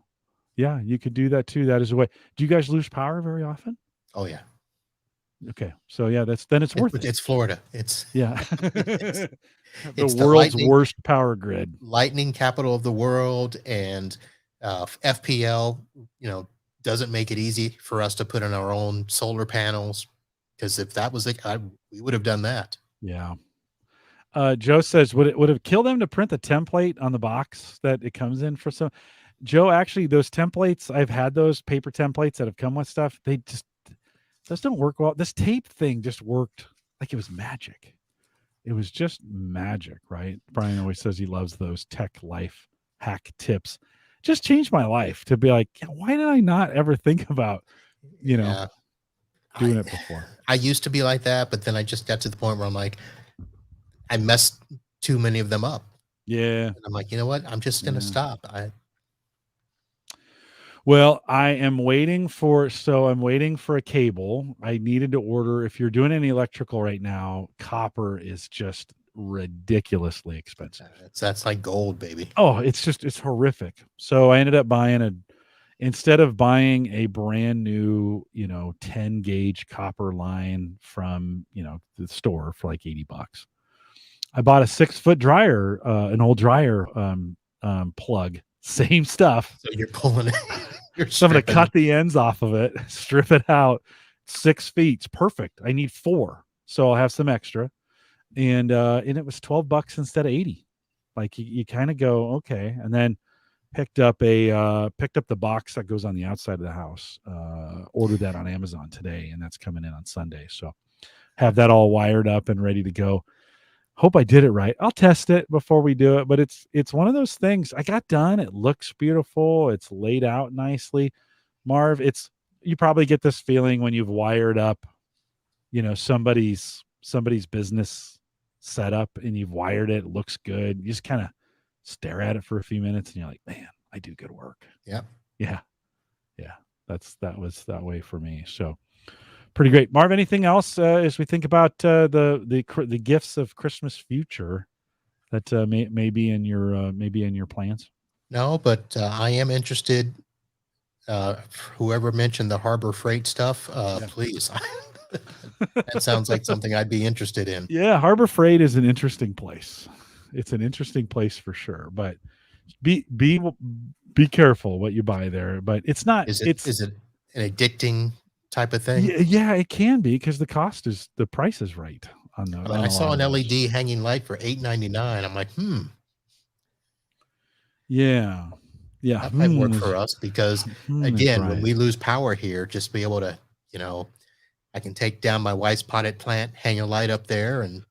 Yeah, you could do that too. That is a way. Do you guys lose power very often? Oh yeah. Okay, so yeah, it's worth it. It's Florida. It's the world's worst power grid, lightning capital of the world, and FPL. Doesn't make it easy for us to put in our own solar panels, because if that was we would have done that. Yeah. Joe says, would it have killed them to print the template on the box that it comes in for some? Joe, actually, those templates, I've had those paper templates that have come with stuff. Those don't work well. This tape thing just worked like it was magic. It was just magic, right? Brian always says he loves those tech life hack tips. Just changed my life to be like, why did I not ever think about, doing it before? I used to be like that, but then I just got to the point where I'm like, I messed too many of them up. Yeah. And I'm like, you know what? I'm just going to stop. Well, I'm waiting for a cable. I needed to order. If you're doing any electrical right now, copper is just ridiculously expensive. That's like gold, baby. Oh, it's horrific. So I ended up instead of buying a brand new, 10 gauge copper line from, the store for like $80. I bought a 6-foot dryer, an old dryer plug. Same stuff. So you're pulling it. So I'm going to cut the ends off of it, strip it out. 6 feet. It's perfect. I need 4. So I'll have some extra. And it was $12 instead of 80. Like you kind of go, okay. And then picked up the box that goes on the outside of the house. Ordered that on Amazon today, and that's coming in on Sunday. So have that all wired up and ready to go. Hope I did it right. I'll test it before we do it, but it's one of those things. I got done. It looks beautiful. It's laid out nicely. Marv, you probably get this feeling when you've wired up, somebody's business setup and you've wired it. It looks good. You just kind of stare at it for a few minutes and you're like, man, I do good work. Yeah. Yeah. That was that way for me. So pretty great. Marv, anything else as we think about the gifts of Christmas future that may be in your plans? No, but I am interested. Whoever mentioned the Harbor Freight stuff, please. That sounds like something I'd be interested in. Yeah, Harbor Freight is an interesting place. It's an interesting place for sure, but be careful what you buy there. But it's not. Is it an addicting type of thing? Yeah, it can be because the price is right on the. I saw an LED hanging light for $8.99. I'm like, Yeah. Yeah. That might work for us because, Is again, when right. we lose power here, just be able to, I can take down my wife's potted plant, hang a light up there, and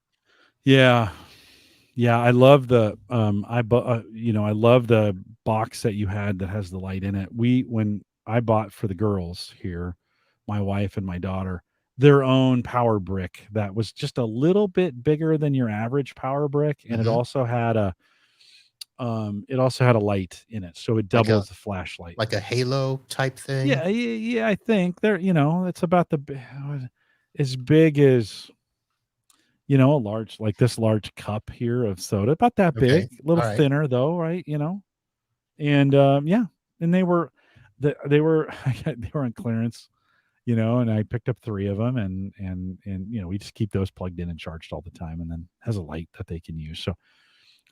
Yeah. Yeah, I love the I love the box that you had that has the light in it. When I bought for the girls here, my wife and my daughter, their own power brick that was just a little bit bigger than your average power brick, and mhm, it also had a light in it, so it like a doubles the flashlight. like a halo type thing. Yeah, yeah, I think it's about as big as a large like this large cup here of soda, about that Okay, big, a little all right, thinner though, right? And yeah, and they were they were on clearance, and I picked up 3 of them, and we just keep those plugged in and charged all the time, and then has a light that they can use. So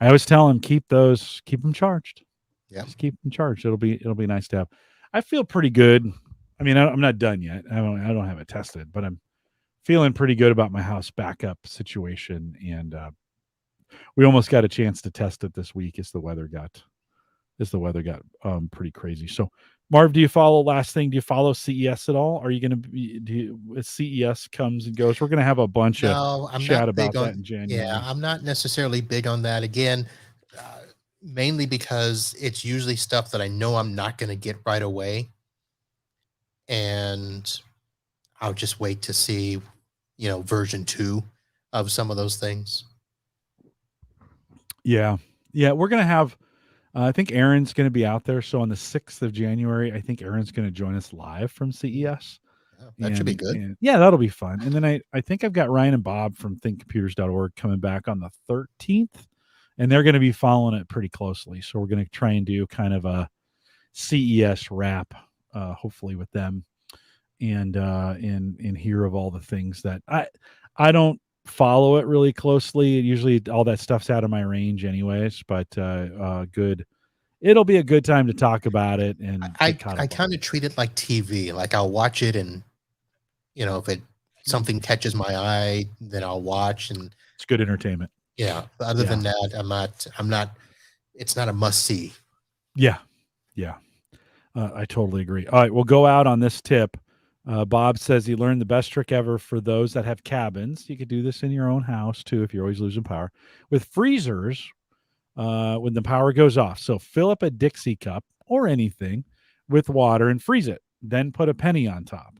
I always tell them keep them charged. yep, Just keep them charged. It'll be nice to have. I feel pretty good. I mean, I'm not done yet. I don't have it tested, but I'm feeling pretty good about my house backup situation, and we almost got a chance to test it this week as the weather got pretty crazy. So, Marv, do you follow? Last thing, do you follow CES at all? Are you going to be? As CES comes and goes, we're going to have a bunch of no, I'm chat not big about that on. in Yeah, January. I'm not necessarily big on that. Again, uh, mainly because it's usually stuff that I know I'm not going to get right away, and I'll just wait to see, version 2 of some of those things. Yeah, yeah, we're going to have. I think Aaron's going to be out there. So on the 6th of January, I think Aaron's going to join us live from Mm, CES. yeah, that should be And good. and yeah, that'll be fun. And then I think I've got Ryan and Bob from thinkcomputers.org coming back on the 13th, and they're going to be following it pretty closely. So we're going to try and do kind of a CES wrap, hopefully with them, and hear of all the things that I don't follow it really closely. Usually all that stuff's out of my range anyways, but good. It'll be a good time to talk about it and get I caught I up on kind it. of treat it like TV. Like I'll watch it, and if it something catches my eye, then I'll watch. And It's good entertainment. yeah, but other Yeah. than that, I'm not. It's not a must see. Yeah. Yeah. I totally agree. All right, we'll go out on this tip. Bob says he learned the best trick ever for those that have cabins. You could do this in your own house too if you're always losing power. With freezers, when the power goes off. So fill up a Dixie cup or anything with water and freeze it. Then put a penny on top.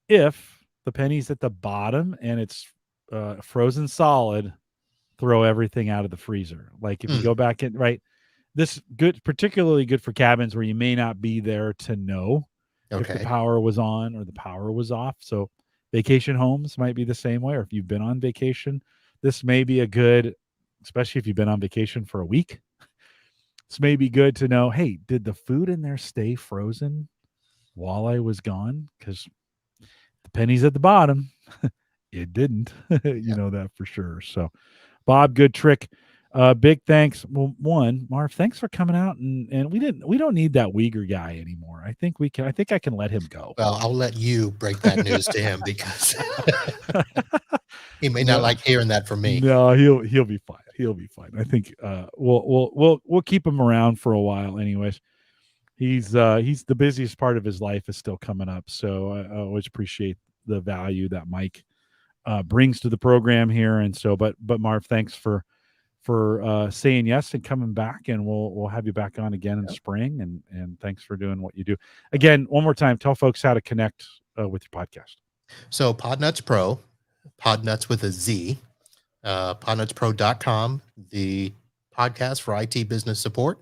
If the penny's at the bottom and it's frozen solid, throw everything out of the freezer. Like if you Hmm, go back in, right, this good, particularly good for cabins where you may not be there to know if the okay. power was on or the power was off. So vacation homes might be the same way, or if you've been on vacation, this may be a good, especially if you've been on vacation for a week. This may be good to know, hey, did the food in there stay frozen while I was gone? Because the penny's at the bottom. It didn't. You Yeah. know that for sure. So Bob, good trick. Big thanks. Well, one, Marv, thanks for coming out, and we don't need that Wieger guy anymore. I think I can let him go. Well, I'll let you break that news to him because he may not No, like hearing that from me. no, he'll be fine. He'll be fine. I think we'll keep him around for a while anyways. He's the busiest part of his life is still coming up. So I always appreciate the value that Mike brings to the program here. And so but Marv, thanks for saying yes and coming back, and we'll have you back on again in Yeah. spring, and thanks for doing what you do. Again, one more time, tell folks how to connect with your podcast. So Podnutz Pro, Podnutz with a Z, podnutzpro.com, the podcast for IT business support.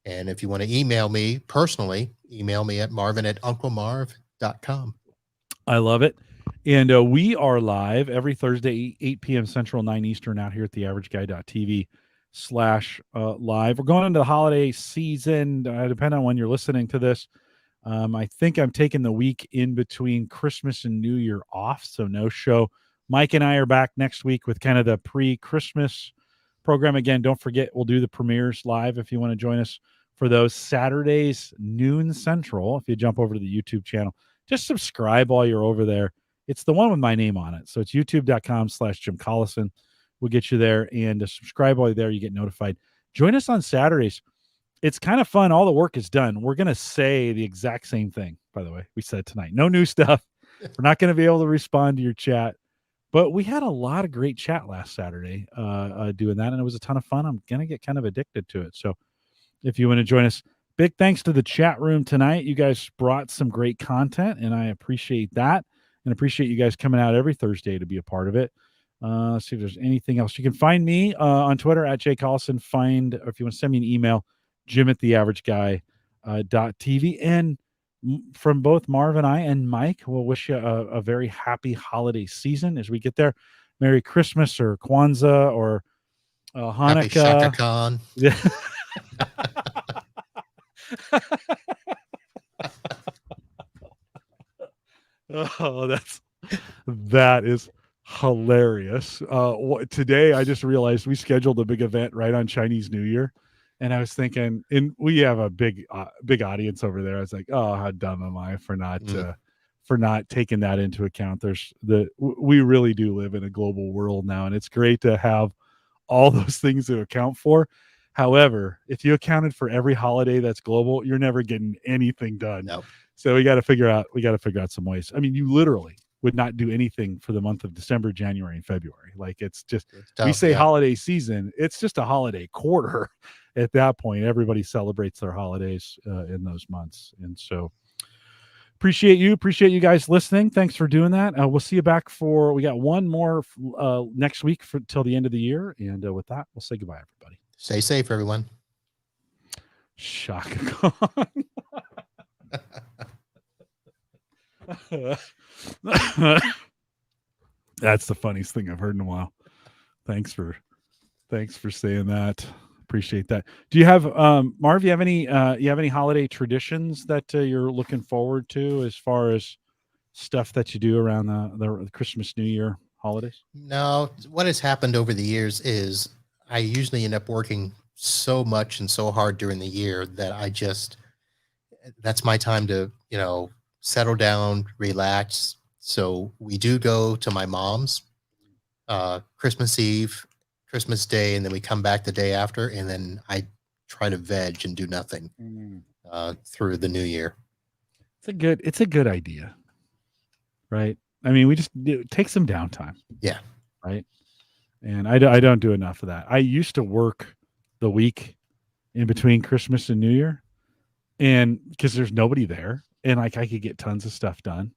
And if you want to email me personally, email me at marvin@unclemarv.com. I love it. And we are live every Thursday, 8 p.m. Central, 9 Eastern, out here at theaverageguy.tv/live. We're going into the holiday season. Depending on when you're listening to this, I think I'm taking the week in between Christmas and New Year off, so no show. Mike and I are back next week with kind of the pre-Christmas program. Again, don't forget, we'll do the premieres live if you want to join us for those Saturdays, noon Central. If you jump over to the YouTube channel, just subscribe while you're over there. It's the one with my name on it. So it's youtube.com/Jim Collison. We'll get you there, and subscribe while you're there. You get notified. Join us on Saturdays. It's kind of fun. All the work is done. We're going to say the exact same thing, by the way, we said tonight. No new stuff. We're not going to be able to respond to your chat. But we had a lot of great chat last Saturday doing that, and it was a ton of fun. I'm going to get kind of addicted to it. So if you want to join us, big thanks to the chat room tonight. You guys brought some great content, and I appreciate that, and appreciate you guys coming out every Thursday to be a part of it. Let's see if there's anything else. You can find me on Twitter at Collison. Or if you want to send me an email, jim@theaverageguy.tv. And from both Marv and I and Mike, we'll wish you a very happy holiday season as we get there. Merry Christmas or Kwanzaa or Hanukkah. Happy Shaka Khan. Yeah. Oh, that is hilarious. Today I just realized we scheduled a big event right on Chinese New Year, and I was thinking, and we have a big audience over there. I was like, oh, how dumb am I for not taking that into account? We really do live in a global world now, and it's great to have all those things to account for. However, if you accounted for every holiday that's global, you're never getting anything done. Nope. So we got to figure out some ways. I mean, you literally would not do anything for the month of December, January, and February. Like it's tough, we say holiday season, it's just a holiday quarter. At that point, everybody celebrates their holidays in those months. And so appreciate you guys listening. Thanks for doing that. We'll see you back we got one more next week till the end of the year. And with that, we'll say goodbye, everybody. Stay safe, everyone. Shaka Khan. That's the funniest thing I've heard in a while. Thanks for saying that. Appreciate that. Do you have Marv, you have any holiday traditions that you're looking forward to as far as stuff that you do around the Christmas, New Year holidays? No, what has happened over the years is I usually end up working so much and so hard during the year that that's my time to, settle down, relax. So we do go to my mom's Christmas Eve, Christmas Day, and then we come back the day after, and then I try to veg and do nothing through the new year. It's a good idea, right? I mean, we just take some downtime. Yeah. Right. And I don't do enough of that. I used to work the week in between Christmas and New Year, and because there's nobody there, and like I could get tons of stuff done,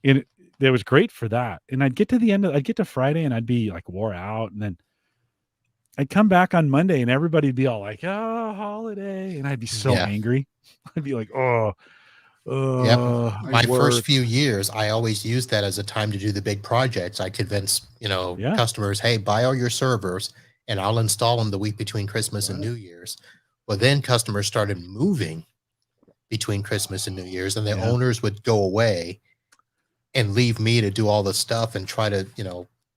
and it was great for that. And I'd get to Friday, and I'd be like wore out, and then I'd come back on Monday, and everybody'd be all like, "Oh, holiday," and I'd be so angry. I'd be like, "Oh." My first few years, I always used that as a time to do the big projects. I convinced, customers, hey, buy all your servers and I'll install them the week between Christmas and New Year's. Well, then customers started moving between Christmas and New Year's, and the owners would go away and leave me to do all the stuff and try to,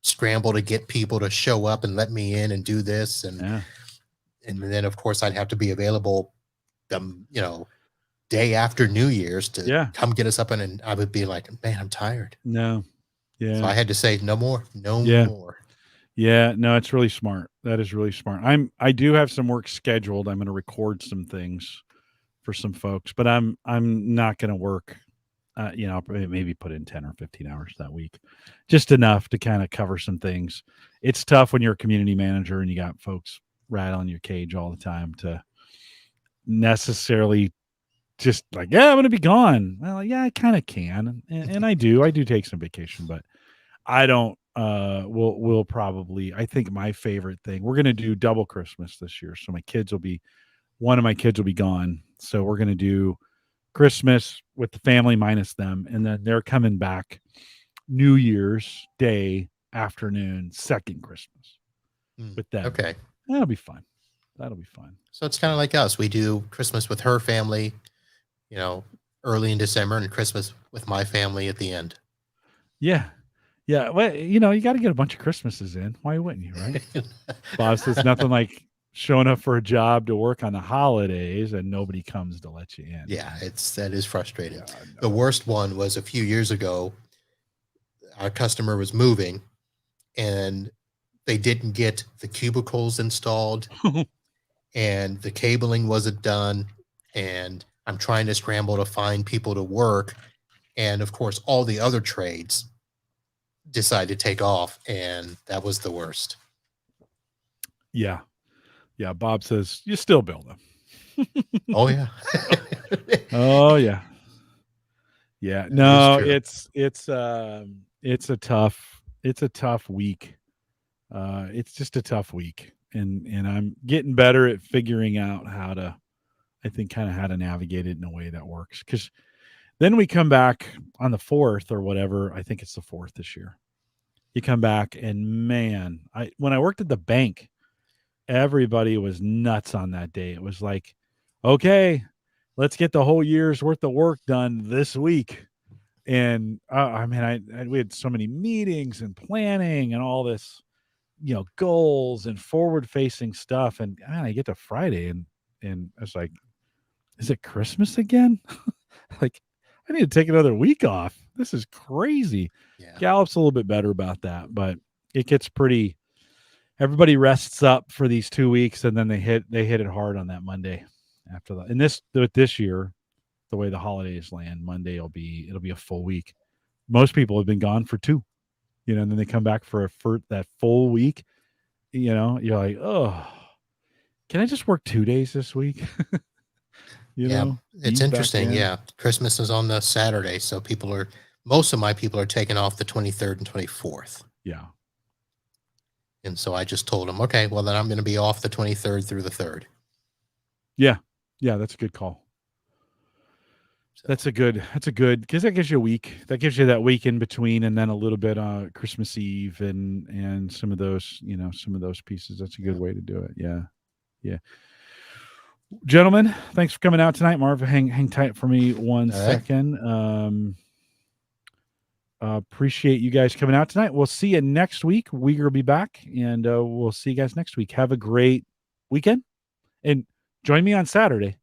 scramble to get people to show up and let me in and do this. And then of course I'd have to be available, day after New Year's to come get us up, and I would be like, man, I'm tired. No. Yeah. So I had to say no more. More. Yeah, no, it's really smart. That is really smart. I do have some work scheduled. I'm going to record some things for some folks, but I'm not going to work, maybe put in 10 or 15 hours that week, just enough to kind of cover some things. It's tough when you're a community manager and you got folks rattling your cage all the time to necessarily just like, I'm going to be gone. Well, yeah, I kind of can. And I do take some vacation, but I don't, we'll probably, I think my favorite thing, we're going to do double Christmas this year. So one of my kids will be gone. So we're going to do Christmas with the family minus them. And then they're coming back New Year's Day afternoon, second Christmas with them. Okay. That'll be fun. So it's kind of like us. We do Christmas with her family, early in December, and Christmas with my family at the end. Yeah. Yeah. Well, you got to get a bunch of Christmases in. Why wouldn't you, right? Bob says nothing like showing up for a job to work on the holidays and nobody comes to let you in. Yeah, that is frustrating. Yeah, the worst one was a few years ago. Our customer was moving and they didn't get the cubicles installed and the cabling wasn't done, and I'm trying to scramble to find people to work, and of course all the other trades decide to take off, and that was the worst. Yeah. Yeah. Bob says you still build them. Oh yeah. Oh yeah. Yeah. That No, is it's a tough week. It's just a tough week. And I'm getting better at figuring out how to, I think, kind of how to navigate it in a way that works. Because then we come back on the 4th or whatever. I think it's the 4th this year. You come back and man, when I worked at the bank, everybody was nuts on that day. It was like, okay, let's get the whole year's worth of work done this week. And I mean, we had so many meetings and planning and all this, goals and forward facing stuff. And man, I get to Friday and it's like, is it Christmas again? Like, I need to take another week off. This is crazy. Yeah. Gallup's a little bit better about that, but it gets pretty. Everybody rests up for these 2 weeks, and then they hit it hard on that Monday after that. And this year, the way the holidays land, Monday it'll be a full week. Most people have been gone for 2, and then they come back for that full week. You're like, oh, can I just work 2 days this week? It's interesting. Yeah, Christmas is on the Saturday, so most of my people are taking off the 23rd and 24th. Yeah. And so I just told them, okay, well then I'm going to be off the 23rd through the 3rd. Yeah. Yeah. That's a good call. So. That's a good, because that gives you a week. That gives you that week in between, and then a little bit on Christmas Eve and some of those, some of those pieces. That's a good way to do it. Yeah. Yeah. Gentlemen, thanks for coming out tonight. Marv, hang tight for me one second. Appreciate you guys coming out tonight. We'll see you next week. Wieger will be back, and we'll see you guys next week. Have a great weekend, and join me on Saturday.